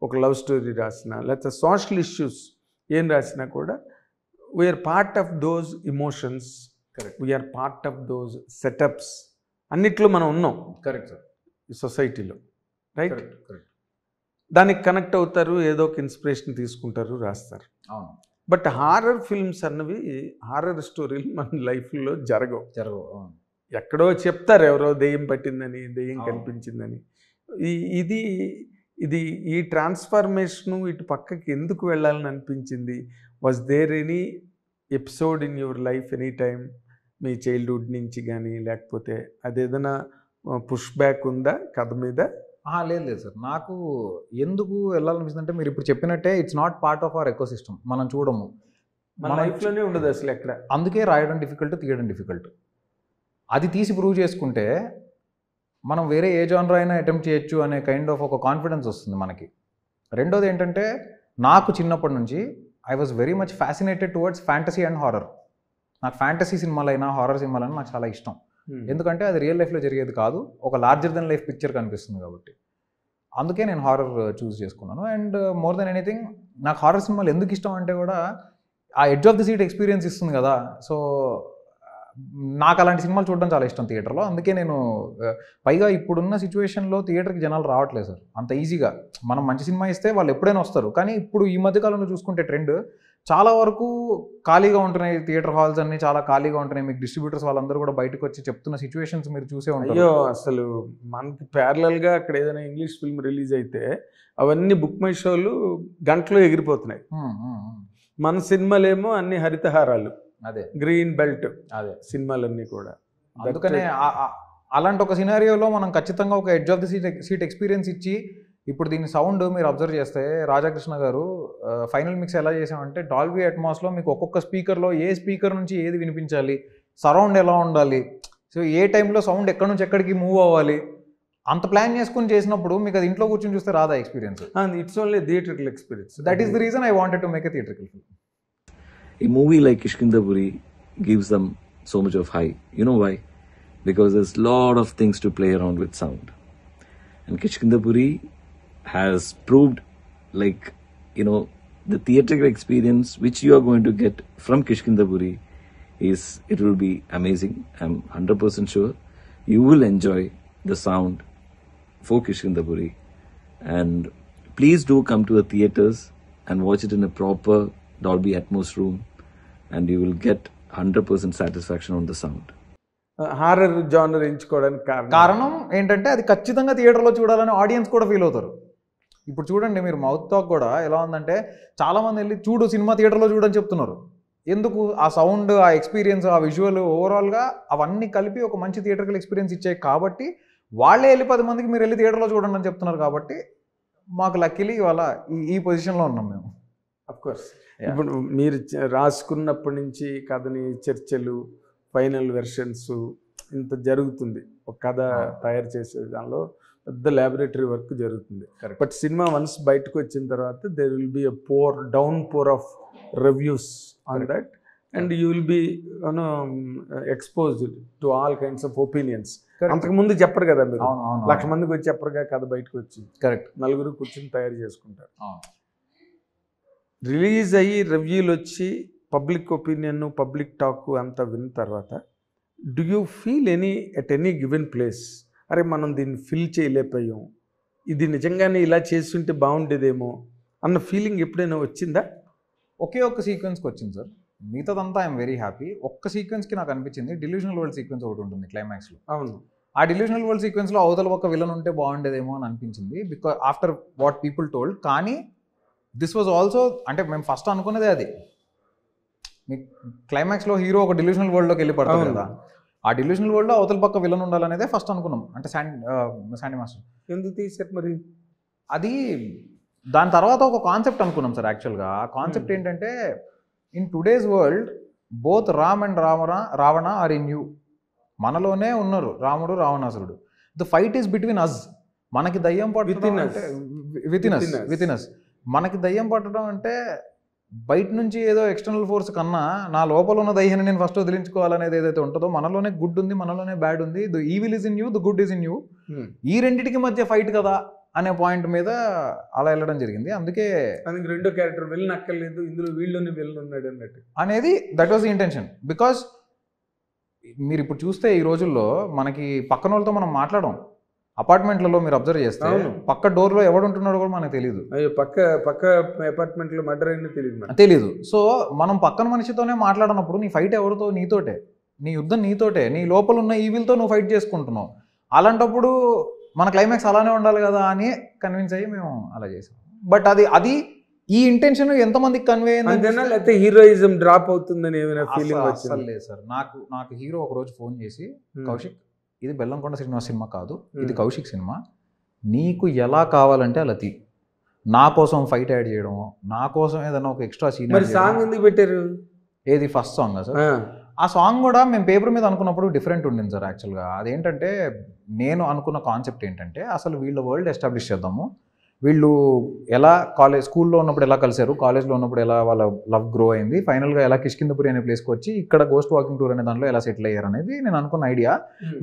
ఒక లవ్ స్టోరీ రాసిన, లేకపోతే సోషల్ ఇష్యూస్ ఏం రాసినా కూడా we are part of those emotions, we are part of those setups అన్నిట్లో మనం ఉన్నాం. Correct sir. ఈ సొసైటీలో రైట్. కరెక్ట్. దానికి కనెక్ట్ అవుతారు, ఏదో ఒక ఇన్స్పిరేషన్ తీసుకుంటారు, రాస్తారు. అవును. బట్ హారర్ ఫిల్మ్స్ అన్నవి, హారర్ స్టోరీలు మన లైఫ్లో జరగవు. అవును. ఎక్కడో చెప్తారు ఎవరో దెయ్యం పట్టిందని, దెయ్యం కనిపించిందని. ఇది ఇది ఈ ట్రాన్స్ఫర్మేషను ఇటు పక్కకి ఎందుకు వెళ్ళాలని అనిపించింది? Was there any episode in your life any time, మీ చైల్డ్హుడ్ నుంచి కానీ, లేకపోతే అదేదైనా పుష్ బ్యాక్ ఉందా కథ మీద? లేదు లేదు సార్. నాకు ఎందుకు వెళ్ళాలనిపిస్తుంది అంటే, మీరు ఇప్పుడు చెప్పినట్టే it's not part of our eco system. మనం చూడము, మన లైఫ్లోనే ఉండదు అసలు ఎక్కడ. అందుకే రాయడం డిఫికల్ట్, తీయడం డిఫికల్ట్. అది తీసి ప్రూవ్ చేసుకుంటే మనం వేరే ఏ జానర్ అయినా అటెంప్ట్ చేయొచ్చు అనే కైండ్ ఆఫ్ ఒక కాన్ఫిడెన్స్ వస్తుంది మనకి. రెండోది ఏంటంటే, నాకు చిన్నప్పటి నుంచి I was very much fascinated towards fantasy and horror. నాకు ఫ్యాంటసీ సినిమాలైనా హారర్ సినిమాలైనా నాకు చాలా ఇష్టం. ఎందుకంటే అది రియల్ లైఫ్లో జరిగేది కాదు, ఒక లార్జర్ దెన్ లైఫ్ పిక్చర్ కనిపిస్తుంది కాబట్టి. అందుకే నేను హారర్ చూస్ చేసుకున్నాను. అండ్ మోర్ దెన్ ఎనీథింగ్, నాకు హారర్ సినిమాలు ఎందుకు ఇష్టం అంటే కూడా ఆ edge of the seat experience ఇస్తుంది కదా. సో నాకు అలాంటి సినిమాలు చూడడం చాలా ఇష్టం థియేటర్లో. అందుకే నేను పైగా ఇప్పుడున్న సిచ్యువేషన్లో థియేటర్కి జనాలు రావట్లేదు సార్ అంత ఈజీగా. మనం మంచి సినిమా ఇస్తే వాళ్ళు ఎప్పుడైనా వస్తారు. కానీ ఇప్పుడు ఈ మధ్యకాలంలో చూసుకుంటే ట్రెండ్ చాలా వరకు ఖాళీగా ఉంటున్నాయి థియేటర్ హాల్స్ అన్ని, చాలా ఖాళీగా ఉంటున్నాయి. మీకు డిస్ట్రిబ్యూటర్స్ వాళ్ళందరూ కూడా బయటకు వచ్చి చెప్తున్న సిచ్యువేషన్స్ మీరు చూసే ఉంటారు. అయ్యో, అసలు మనకి ప్యారలల్గా అక్కడ ఏదైనా ఇంగ్లీష్ ఫిల్మ్ రిలీజ్ అయితే అవన్నీ బుక్ మై షోలు గంటలో ఎగిరిపోతున్నాయి. మన సినిమాలేమో అన్ని హరితహారాలు, అదే గ్రీన్ బెల్ట్, అదే సినిమాలన్నీ కూడా. అందుకనే అలాంటి ఒక సినారియోలో మనం ఖచ్చితంగా ఒక edge of the seat experience ఇచ్చి, ఇప్పుడు దీని సౌండ్ మీరు అబ్జర్వ్ చేస్తే రాధాకృష్ణ గారు ఫైనల్ మిక్స్ ఎలా చేసామంటే, డాల్బీ అట్మాస్లో మీకు ఒక్కొక్క స్పీకర్లో ఏ స్పీకర్ నుంచి ఏది వినిపించాలి, సరౌండ్ ఎలా ఉండాలి, సో ఏ టైంలో సౌండ్ ఎక్కడి నుంచి ఎక్కడికి మూవ్ అవ్వాలి, అంత ప్లాన్ చేసుకుని చేసినప్పుడు మీకు అది ఇంట్లో కూర్చొని చూస్తే రాదా experience. It's only theatrical experience. That is the reason I wanted to make a theatrical film. A movie like Kishkindapuri gives them so much of high. You know why? Because there's a lot of things to play around with sound. And Kishkindapuri has proved, like, you know, the theatrical experience which you are going to get from Kishkindapuri it will be amazing. I'm 100% sure you will enjoy the sound for Kishkindapuri. And please do come to the theaters and watch it in a proper Dolby Atmos room, and you will get 100% satisfaction on the sound. Horror genre ఎంచుకోవడానికి కారణం ఏంటంటే, అది ఖచ్చితంగా థియేటర్లో చూడాలని audience కూడా feel అవుతారు. ఇప్పుడు చూడండి, మీరు మౌత్ టాక్ కూడా ఎలా ఉందంటే, చాలామంది వెళ్ళి చూడు సినిమా థియేటర్లో చూడని చెప్తున్నారు. ఎందుకు? ఆ సౌండ్, ఆ ఎక్స్పీరియన్స్, ఆ విజువల్, ఓవరాల్గా అవన్నీ కలిపి ఒక మంచి థియేటర్కల్ ఎక్స్పీరియన్స్ ఇచ్చాయి కాబట్టి వాళ్ళే వెళ్ళి 10 మందికి మీరు వెళ్ళి థియేటర్లో చూడండి అని చెప్తున్నారు. కాబట్టి మాకు లక్కీలీ ఇవాళ ఈ పొజిషన్లో ఉన్నాం మేము. అఫ్కోర్స్ ఇప్పుడు మీరు రాసుకున్నప్పటి నుంచి కథని చర్చలు, ఫైనల్ వెర్షన్స్ ఇంత జరుగుతుంది. ఒక కథ తయారు చేసే దానిలో పెద్ద ల్యాబొరేటరీ వర్క్ జరుగుతుంది. బట్ సినిమా వన్స్ బయటకు వచ్చిన తర్వాత there will be a downpour of reviews on that, and you will be exposed to all kinds of opinions. అంతకుముందు చెప్పరు కదా మీరు, 1,00,000 మందికి వచ్చి చెప్పరుగా కథ బయటకు వచ్చి. కరెక్ట్. నలుగురు కూర్చొని తయారు చేసుకుంటారు. రిలీజ్ అయ్యి రివ్యూలు వచ్చి పబ్లిక్ ఒపీనియన్, పబ్లిక్ టాక్ అంతా విన్న తర్వాత do you feel at any given place, అరే మనం దీన్ని ఫిల్ చేయలేకపోయాం, ఇది నిజంగానే ఇలా చేస్తుంటే బాగుండేదేమో అన్న ఫీలింగ్ ఎప్పుడైనా వచ్చిందా? ఒకే ఒక్క సీక్వెన్స్కి వచ్చింది సార్, మిగతాదంతా ఐఎమ్ వెరీ హ్యాపీ. ఒక్క సీక్వెన్స్కి నాకు అనిపించింది, డిల్యూషనల్ వరల్డ్ సీక్వెన్స్ ఒకటి ఉంటుంది క్లైమాక్స్లో. అవును, ఆ డిల్యూషనల్ వరల్డ్ సీక్వెన్స్లో అవతల ఒక విలన్ ఉంటే బాగుండేదేమో అని అనిపించింది, because after what people told. కానీ దిస్ వాజ్ ఆల్సో, అంటే మేము ఫస్ట్ అనుకున్నదే అది. మీ క్లైమాక్స్లో హీరో ఒక డిల్యూషనల్ వరల్డ్లోకి వెళ్ళి పడతారు కదా, ఆ డిల్యూషనల్ వరల్డ్లో అవతల పక్క విలన్ ఉండాలనేదే ఫస్ట్ అనుకున్నాం. అంటే శాండీ మాస్టర్ ఎందుకు తీసారు మరి? అది దాని తర్వాత ఒక కాన్సెప్ట్ అనుకున్నాం సార్ యాక్చువల్గా. ఆ కాన్సెప్ట్ ఏంటంటే in today's world both Ram and Ravana are in you. మనలోనే ఉన్నారు రాముడు రావణాసురుడు. The fight is between us. మనకి దయ్యం పట్టడం అంటే విత్ ఇన్ అస్. మనకి దయ్యం పట్టడం అంటే బయట నుంచి ఏదో ఎక్స్టర్నల్ ఫోర్స్ కన్నా నా లోపల ఉన్న దయ్యాన్ని నేను ఫస్ట్ వదిలించుకోవాలనేది ఏదైతే ఉంటుందో, మనలోనే గుడ్ ఉంది, మనలోనే బ్యాడ్ ఉంది, the evil is in you, the good is in you. ఈ రెండింటికి మధ్య ఫైట్ కదా అనే పాయింట్ మీద అలా వెళ్ళడం జరిగింది. అందుకే రెండో క్యారెక్టర్ వెళ్ళి అక్కర్లేదు, ఇందులో వీళ్ళని వెళ్ళి ఉన్నాడు అన్నట్టు అనేది that was the intention. Because మీరు ఇప్పుడు చూస్తే ఈ రోజుల్లో మనకి పక్కన వాళ్ళతో మనం మాట్లాడడం. అపార్ట్మెంట్లలో మీరు అబ్జర్వ్ చేస్తే పక్క డోర్లో ఎవడు ఉంటున్నాడో కూడా మనకు తెలియదు. పక్క అపార్ట్మెంట్లో మర్డర్ అయినా తెలీదు. సో మనం పక్కన మనిషితోనే మాట్లాడినప్పుడు నీ ఫైట్ ఎవరితో? నీతోటే. నీ యుద్ధం నీతోటే. నీ లోపల ఉన్న ఈవిల్తో నువ్వు ఫైట్ చేసుకుంటున్నావు. అలాంటప్పుడు మన క్లైమాక్స్ అలానే ఉండాలి కదా అని కన్విన్స్ అయ్యి మేము అలా చేసాం. బట్ అది ఈ ఇంటెన్షన్ ఎంతమందికి కన్వే అయింది? లేకపోతే హీరోయిజం డ్రాప్ అవుతుందని ఏమైనా ఫీలింగ్ అసలు లేదు సార్. నాకు హీరో ఒక రోజు ఫోన్ చేసి, కౌశిక్ ఇది బెల్లంకొండ సినిమా కాదు, ఇది కౌశిక్ సినిమా, నీకు ఎలా కావాలంటే అలా తీ, నా కోసం ఫైట్ యాడ్ చేయడం, నా కోసం ఏదైనా ఒక ఎక్స్ట్రా సీన్. సాంగ్ ఎందుకు పెట్టారు? ఏది ఫస్ట్ సాంగ్ సార్? ఆ సాంగ్ కూడా మేము పేపర్ మీద అనుకున్నప్పుడు డిఫరెంట్ ఉండింది సార్ యాక్చువల్గా. అదేంటంటే నేను అనుకున్న కాన్సెప్ట్ ఏంటంటే అసలు వీళ్ళ వరల్డ్ ఎస్టాబ్లిష్ చేద్దాము. వీళ్ళు ఎలా స్కూల్లో ఉన్నప్పుడు ఎలా కలిశారు, కాలేజ్లో ఉన్నప్పుడు ఎలా వాళ్ళ లవ్ గ్రో అయింది, ఫైనల్గా ఎలా కిష్కిందపురి అనే ప్లేస్కి వచ్చి ఇక్కడ గోస్ట్ వాకింగ్ టూర్ అనే దాంట్లో ఎలా సెటిల్ అయ్యారు అనేది నేను అనుకున్న idea.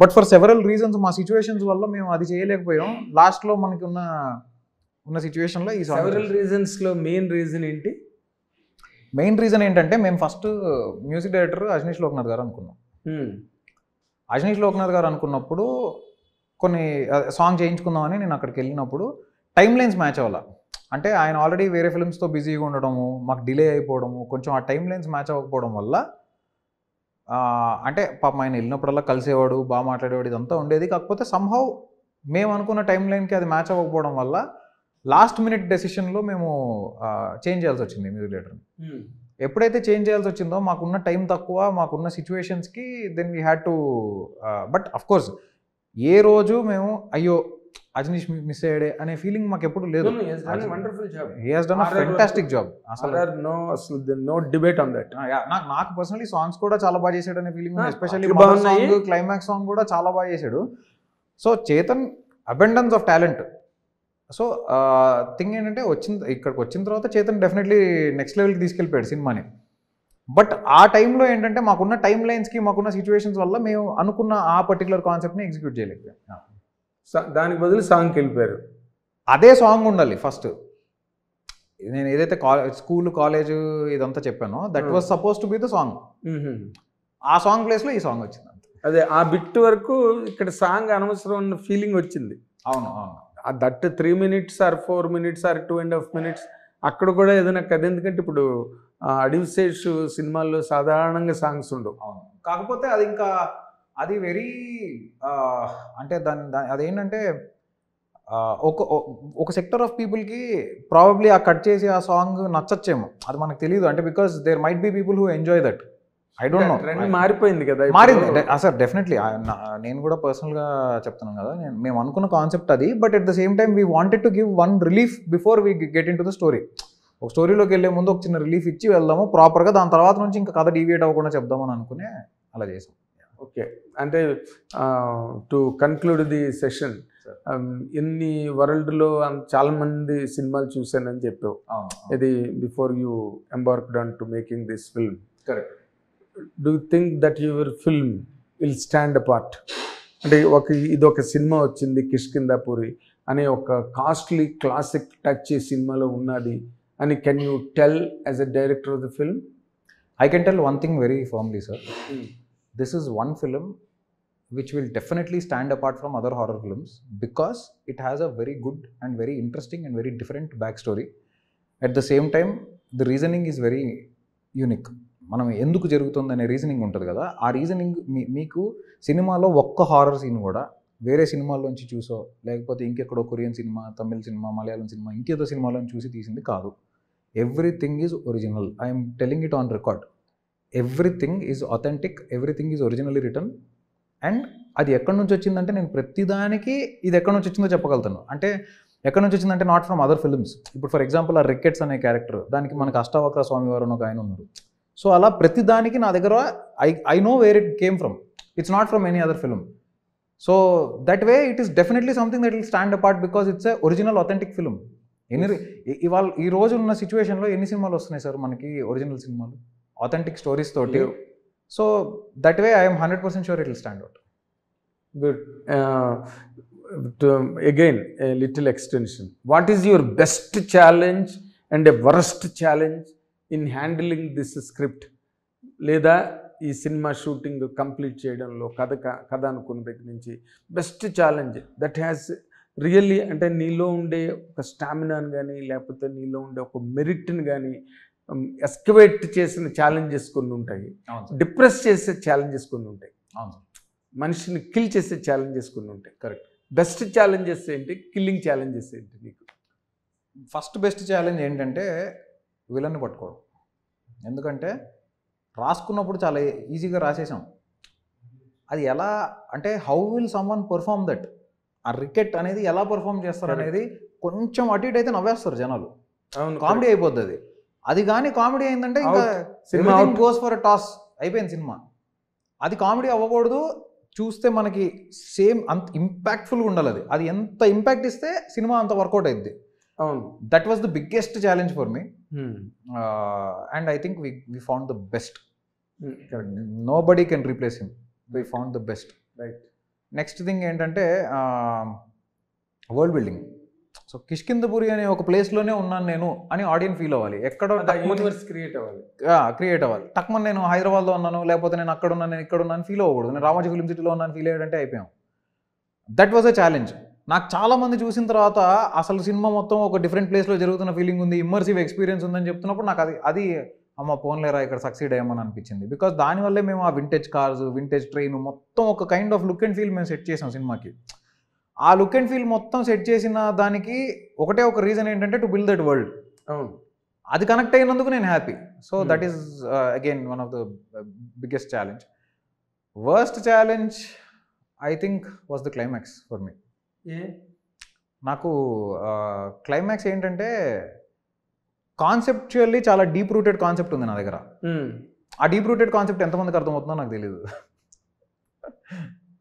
But for several reasons మా సిచ్యువేషన్స్ వల్ల మేము అది చేయలేకపోయాం. లాస్ట్లో మనకి ఉన్న సిచ్యువేషన్లో ఈ సెవరల్ రీజన్స్లో మెయిన్ రీజన్ ఏంటి? మెయిన్ రీజన్ ఏంటంటే మేము first music director Ajaneesh Loknath గారు అనుకున్నాం. అజనీష్ లోక్నాథ్ గారు అనుకున్నప్పుడు కొన్ని సాంగ్ చేయించుకుందామని నేను అక్కడికి వెళ్ళినప్పుడు టైం లైన్స్ మ్యాచ్ అవ్వాల. అంటే ఆయన ఆల్రెడీ వేరే ఫిల్మ్స్తో బిజీగా ఉండడము, మాకు డిలే అయిపోవడము, కొంచెం ఆ టైం లైన్స్ మ్యాచ్ అవ్వకపోవడం వల్ల అంటే పాపం ఆయన వెళ్ళినప్పుడల్లా కలిసేవాడు, బాగా మాట్లాడేవాడు, ఇదంతా ఉండేది. కాకపోతే సంహౌ మేము అనుకున్న టైం లైన్కి అది మ్యాచ్ అవ్వకపోవడం వల్ల లాస్ట్ మినిట్ డెసిషన్లో మేము చేంజ్ చేయాల్సి వచ్చింది మ్యూజిక్ డైరెక్టర్ని. ఎప్పుడైతే చేంజ్ చేయాల్సి వచ్చిందో మాకున్న టైం తక్కువ, మాకున్న సిచ్యువేషన్స్కి then we had to. But of course ఏ రోజు మేము అయ్యో అజనీష్ మిస్ అయ్యాడే అనే ఫీలింగ్ మాకు ఎప్పుడు లేదు. He has done a fantastic job. No debate on that. నాకు పర్సనలీ సాంగ్స్ కూడా చాలా బాగా చేశాడు అనే feeling, especially song climax song కూడా చాలా బాగా చేశాడు. So Chetan abundance of talent. So thing ఏంటంటే ఇక్కడికి వచ్చిన తర్వాత చేతన్ డెఫినెట్లీ నెక్స్ట్ లెవెల్కి తీసుకెళ్ళిపోయాడు సినిమాని. బట్ ఆ టైంలో ఏంటంటే మాకున్న టైం లైన్స్కి, మాకున్న సిచ్యువేషన్స్ వల్ల మేము అనుకున్న ఆ పర్టికులర్ కాన్సెప్ట్ని ఎగ్జిక్యూట్ చేయలేకపోయాం. దానికి బదులు సాంగ్కి వెళ్ళిపోయారు. అదే సాంగ్ ఉండాలి ఫస్ట్. నేను ఏదైతే స్కూల్ కాలేజ్ ఇదంతా చెప్పానో that was suppose to be the song. ఆ సాంగ్ ప్లేస్లో ఈ సాంగ్ వచ్చింది. అదే ఆ బిట్ వరకు ఇక్కడ సాంగ్ అనవసరం అన్న ఫీలింగ్ వచ్చింది. అవును. That 3 minutes or 4 minutes or 2.5 minutes అక్కడ కూడా ఏదైనా కథ. ఎందుకంటే ఇప్పుడు అడివిశేష్ సినిమాల్లో సాధారణంగా సాంగ్స్ ఉండవు. అవును. కాకపోతే అది వెరీ అంటే అదేంటంటే ఒక సెక్టర్ ఆఫ్ పీపుల్కి ప్రాబబ్లీ ఆ కట్ చేసి ఆ సాంగ్ నచ్చచ్చేమో, అది మనకు తెలియదు. అంటే because there might be people who enjoy that. I don't know. మారిపోయింది కదా. మారింది సార్ డెఫినెట్లీ. నేను కూడా పర్సనల్గా చెప్తున్నాను కదా, మేము అనుకున్న కాన్సెప్ట్ అది. But at the same time we wanted to give one relief before we get in to the story. ఒక స్టోరీలోకి వెళ్ళే ముందు ఒక చిన్న రిలీఫ్ ఇచ్చి వెళ్దాము ప్రాపర్గా, దాని తర్వాత నుంచి ఇంకా కథ డీవియేట్ అవ్వకుండా చెప్దామని అనుకునే అలా చేసాం. ఓకే. అంటే టు కన్క్లూడ్ ది సెషన్, ఎన్ని వరల్డ్లో చాలామంది సినిమాలు చూశానని చెప్పావు. ఇది before you embarked on to making this film. Correct. Do you think that your film will stand apart? అంటే ఇదొక సినిమా వచ్చింది కిష్కిందాపురి అనే ఒక కాస్ట్లీ క్లాసిక్ టచ్ ఈ సినిమాలో ఉన్నది అని can you tell as a director of the film? I can tell one thing very firmly sir. This is one film which will definitely stand apart from other horror films because it has a very good and very interesting and very different backstory. At the same time, the reasoning is very unique. మనం ఎందుకు జరుగుతుందనే reasoning ఉంటుంది కదా, ఆ reasoning మీకు సినిమాలో ఒక్క horror scene కూడా వేరే సినిమాల్లోంచి చూసో, లేకపోతే ఇంకెక్కడో Korean cinema, Tamil cinema, Malayalam cinema, ఇంకేదో సినిమాలోంచి చూసి తీసింది కాదు. Everything is original. I'm telling it on record. Everything is authentic, everything is originally return. And అది ఎక్కడి నుంచి వచ్చిందంటే నేను ప్రతిదానికి ఇది ఎక్కడి నుంచి వచ్చిందో చెప్పగలుగుతాను. అంటే ఎక్కడి నుంచి వచ్చిందంటే నాట్ ఫ్రమ్ అదర్ ఫిల్మ్స్. ఇప్పుడు ఫర్ ఎగ్జాంపుల్ ఆ రికెట్స్ అనే క్యారెక్టర్, దానికి మనకు అష్టావక్ర స్వామి వారు అని ఒక ఆయన ఉన్నారు. సో అలా ప్రతి దానికి నా దగ్గర I know where it came from. It's not from any other film. So that way it is definitely something that will stand apart because it's a original authentic film. ఇవాళ ఈ రోజు ఉన్న సిచ్యువేషన్లో ఎన్ని సినిమాలు వస్తున్నాయి సార్ మనకి, ఒరిజినల్ సినిమాలు authentic stories toti. So that way I am 100% sure it will stand out. Good. Again a little extension. What is your best challenge and a worst challenge in handling this script? లేదా ఈ cinema shooting complete చేయడంలో కథ అనుకున్న దగ్గర నుంచి best challenge that has really, అంటే నీలో ఉండే ఒక స్టామినాని కానీ లేకపోతే నీలో ఉండే ఒక మెరిట్ని కానీ ఎస్కవేట్ చేసిన ఛాలెంజెస్ కొన్ని ఉంటాయి, డిప్రెస్ చేసే ఛాలెంజెస్ కొన్ని ఉంటాయి, మనిషిని కిల్ చేసే ఛాలెంజెస్ కొన్ని ఉంటాయి. కరెక్ట్. బెస్ట్ ఛాలెంజెస్ ఏంటి, కిల్లింగ్ ఛాలెంజెస్ ఏంటి నీకు? ఫస్ట్ బెస్ట్ ఛాలెంజ్ ఏంటంటే విలన్ని పట్టుకోవడం. ఎందుకంటే రాసుకున్నప్పుడు చాలా ఈజీగా రాసేసాం. అది ఎలా అంటే how will someone perform that, ఆ రికెట్ అనేది ఎలా పర్ఫార్మ్ చేస్తారు అనేది కొంచెం అటు ఇటు అయితే నవ్వేస్తారు జనాలు, కామెడీ అయిపోద్ది అది. అది కానీ కామెడీ అయిందంటే ఇంకా సినిమా గోస్ ఫర్ టాస్, అయిపోయింది సినిమా. అది కామెడీ అవ్వకూడదు, చూస్తే మనకి సేమ్ అంత ఇంపాక్ట్ఫుల్గా ఉండాలి. అది ఎంత ఇంపాక్ట్ ఇస్తే సినిమా అంత వర్కౌట్ అయింది. అవును, that was the biggest challenge for me. And I think we found the best. Nobody can replace him. We found the best. Right. Next thing ఏంటంటే వరల్డ్ బిల్డింగ్. సో కిష్కిందపురి అనే ఒక ప్లేస్లోనే ఉన్నాను నేను అని ఆడియన్స్ ఫీల్ అవ్వాలి. ఎక్కడో యూనివర్స్ క్రియేట్ అవ్వాలి. టక్మన్ నేను హైదరాబాద్లో ఉన్నాను, లేకపోతే నేను అక్కడ ఉన్నాను, నేను ఇక్కడ ఉన్నాను ఫీల్ అవ్వకూడదు. నేను రామోజీ ఫిల్మ్ సిటీలో ఉన్నాను ఫీల్ అయ్యాడంటే అయిపోయాం. That was a challenge. నాకు చాలామంది చూసిన తర్వాత అసలు సినిమా మొత్తం ఒక డిఫరెంట్ ప్లేస్లో జరుగుతున్న ఫీలింగ్ ఉంది, ఇమ్మర్సివ్ ఎక్స్పీరియన్స్ ఉందని చెప్తున్నప్పుడు నాకు అది అమ్మ పోన్లేరా ఇక్కడ సక్సీడ్ అయ్యామని అనిపించింది. బికాస్ దానివల్లే మేము ఆ వింటేజ్ కార్స్, వింటేజ్ ట్రైన్ మొత్తం ఒక kind of look and feel మేము సెట్ చేసాం సినిమాకి. ఆ లుక్ అండ్ ఫీల్ మొత్తం సెట్ చేసిన దానికి ఒకటే ఒక రీజన్ ఏంటంటే టు బిల్డ్ దట్ వరల్డ్. అది కనెక్ట్ అయినందుకు నేను happy. So that is again one of the biggest challenge. Worst challenge I think was the climax for me. నాకు క్లైమాక్స్ ఏంటంటే కాన్సెప్చువల్లీ చాలా డీప్ రూటెడ్ కాన్సెప్ట్ ఉంది నా దగ్గర. ఆ డీప్ రూటెడ్ కాన్సెప్ట్ ఎంతమందికి అర్థమవుతుందో నాకు తెలియదు.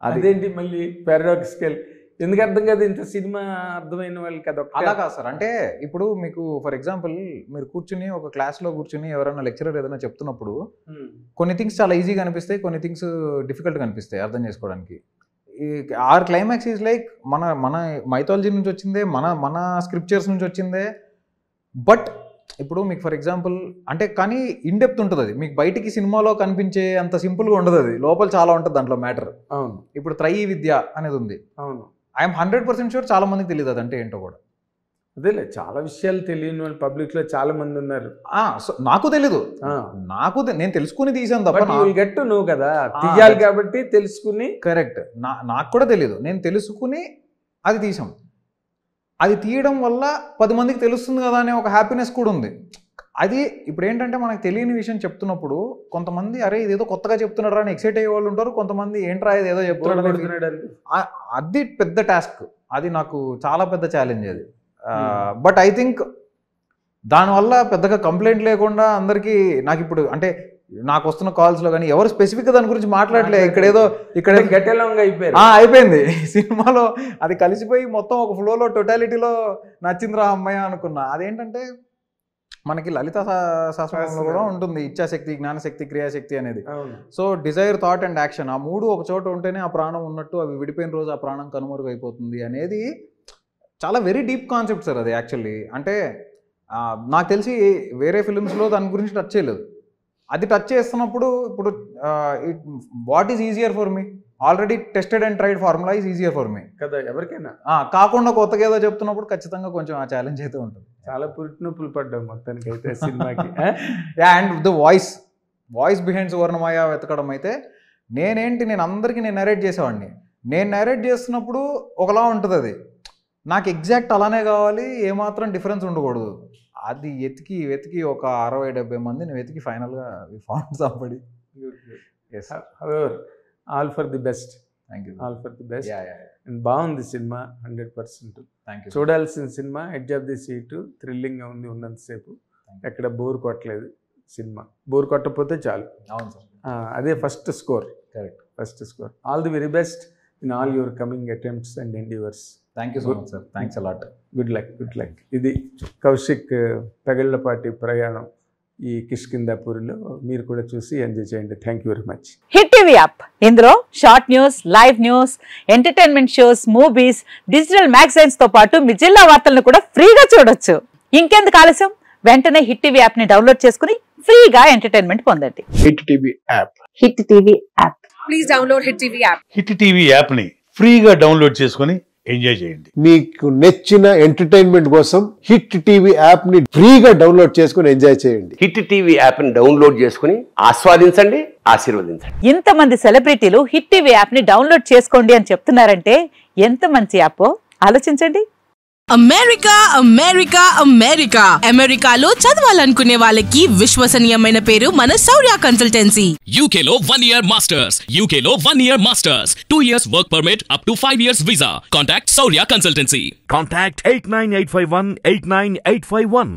అదేంటి మళ్ళీ పారాడాక్సికల్, ఎందుకు అర్థం కాదు? ఇంత సినిమా అర్థమైన వాళ్ళకి కదా. అలా కాదు సార్, అంటే ఇప్పుడు మీకు ఫర్ ఎగ్జాంపుల్ మీరు కూర్చుని ఒక క్లాస్లో కూర్చుని ఎవరైనా లెక్చరర్ ఏదైనా చెప్తున్నప్పుడు కొన్ని థింగ్స్ చాలా ఈజీగా అనిపిస్తాయి, కొన్ని థింగ్స్ డిఫికల్ట్గా అనిపిస్తాయి అర్థం చేసుకోవడానికి. ఆర్ క్లైమాక్స్ ఈజ్ లైక్ మన మైథాలజీ నుంచి వచ్చిందే, మన స్క్రిప్చర్స్ నుంచి వచ్చిందే. బట్ ఇప్పుడు మీకు ఫర్ ఎగ్జాంపుల్ అంటే కానీ ఇన్డెప్త్ ఉంటుంది అది. మీకు బయటికి సినిమాలో కనిపించే అంత సింపుల్గా ఉండదు, అది లోపల చాలా ఉంటుంది దాంట్లో మ్యాటర్. అవును. ఇప్పుడు త్రయీ విద్య అనేది ఉంది. అవును. ఐఎమ్ 100% షూర్ చాలా మందికి తెలియదు అదంటే ఏంటో కూడా. అదేలే, చాలా విషయాలు తెలియని వాళ్ళు పబ్లిక్లో చాలా మంది ఉన్నారు. సో నాకు తెలీదు, నేను తెలుసుకుని తీసాను తప్ప గట్టు నువ్వు కదా తీయాలి కాబట్టి తెలుసుకుని. కరెక్ట్. నాకు కూడా తెలీదు, నేను తెలుసుకుని అది తీసాం. అది తీయడం వల్ల 10 మందికి తెలుస్తుంది కదా అనే ఒక హ్యాపీనెస్ కూడా ఉంది. అది ఇప్పుడు ఏంటంటే మనకు తెలియని విషయం చెప్తున్నప్పుడు కొంతమంది అరే ఇదేదో కొత్తగా చెప్తున్నాడు అని ఎక్సైట్ అయ్యే వాళ్ళు ఉంటారు, కొంతమంది ఏంట్రా ఇదేదో చెప్తున్నాడు. అది పెద్ద టాస్క్, అది నాకు చాలా పెద్ద ఛాలెంజ్ అది. బట్ ఐ థింక్ దానివల్ల పెద్దగా కంప్లైంట్ లేకుండా అందరికీ నాకు ఇప్పుడు అంటే నాకు వస్తున్న కాల్స్లో కానీ ఎవరు స్పెసిఫిక్గా దాని గురించి మాట్లాడలే. ఇక్కడ అయిపోయింది సినిమాలో, అది కలిసిపోయి మొత్తం ఒక ఫ్లోలో టోటాలిటీలో నచ్చిందిరా అమ్మాయి అనుకున్నా. అదేంటంటే మనకి లలిత శాస్త్రంలో కూడా ఉంటుంది ఇచ్ఛాశక్తి, జ్ఞానశక్తి, క్రియాశక్తి అనేది. So Dzire, thought and action, ఆ మూడు ఒక చోట ఉంటేనే ఆ ప్రాణం ఉన్నట్టు, అవి విడిపోయిన రోజు ఆ ప్రాణం కనుమరుగు అయిపోతుంది అనేది చాలా వెరీ డీప్ కాన్సెప్ట్ సార్ అది యాక్చువల్లీ. అంటే నాకు తెలిసి వేరే ఫిల్మ్స్లో దాని గురించి టచ్ చేయలేదు. అది టచ్ చేస్తున్నప్పుడు ఇప్పుడు what is easier for me, already tested and tried formula is easier for me కదా ఎవరికైనా. కాకుండా కొత్తగా ఏదో చెప్తున్నప్పుడు ఖచ్చితంగా కొంచెం ఆ ఛాలెంజ్ అయితే ఉంటుంది. చాలా పురిటి నొప్పులు పడ్డాం మొత్తానికి అయితే సినిమాకి. అండ్ ద వాయిస్ బిహైండ్ సువర్ణమయ వెతకడం అయితే నేను అందరికీ నేను నరేట్ చేసేవాడిని. నేను నరేట్ చేస్తున్నప్పుడు ఒకలా ఉంటుంది, అది నాకు ఎగ్జాక్ట్ అలానే కావాలి, ఏమాత్రం డిఫరెన్స్ ఉండకూడదు. అది వెతికి ఒక 60-70 మందిని వెతికి ఫైనల్గా we found somebody. All for the best. Thank you. All for the best. Yeah yeah and బాగుంది సినిమా 100%. Thank you. చూడాల్సిన cinema, edge of the seat, థ్రిల్లింగ్గా ఉంది ఉన్నంతసేపు, ఎక్కడ బోర్ కొట్టలేదు సినిమా. బోర్ కొట్టకపోతే చాలు. అవును సార్. అదే first score. Correct. First score. All the very best in all your coming attempts and endeavours. Thank you so much sir. Thanks a lot. Good luck, good luck. ఇది కౌశిక్ పెగళ్లపాటి ప్రయాణం ఈ కిష్కిందాపూర్లో. మీరు కూడా చూసి ఎంజాయ్ చేయండి. Thank you very much. Hit TV app, ఇందులో short news, live news, entertainment shows, movies, digital magazines తో పాటు మీ జిల్లా వార్తలను కూడా ఫ్రీగా చూడొచ్చు. ఇంకెందుకు ఆలస్యం, వెంటనే హిట్ టీవీ యాప్ ని డౌన్లోడ్ చేసుకుని ఫ్రీగా ఎంటర్టైన్మెంట్ పొందండి. Hit TV app. Hit TV app. Please download hit TV app. Hit TV app ని ఫ్రీగా డౌన్లోడ్ చేసుకొని ఎంజాయ్ చేయండి. మీకు నచ్చిన ఎంటర్టైన్మెంట్ కోసం హిట్ టీవీ యాప్ ని ఫ్రీగా డౌన్లోడ్ చేసుకొని ఎంజాయ్ చేయండి. హిట్ టీవీ యాప్ ని డౌన్లోడ్ చేసుకుని ఆస్వాదించండి, ఆశీర్వదించండి. ఇంతమంది సెలబ్రిటీలు హిట్ టీవీ యాప్ ని డౌన్లోడ్ చేసుకోండి అని చెప్తున్నారంటే ఎంత మంచి యాప్ ఆలోచించండి. అమెరికా అమెరికా అమెరికా అమెరికాలో చదవాలనుకునే వాళ్ళకి విశ్వసనీయమైన పేరు మన శౌర్య కన్సల్టెన్సీ. UK లో 1 year masters, UK లో 1 year masters, 2 years work permit up to 5 years visa. Contact Saurya Consultancy. Contact 89851 89851.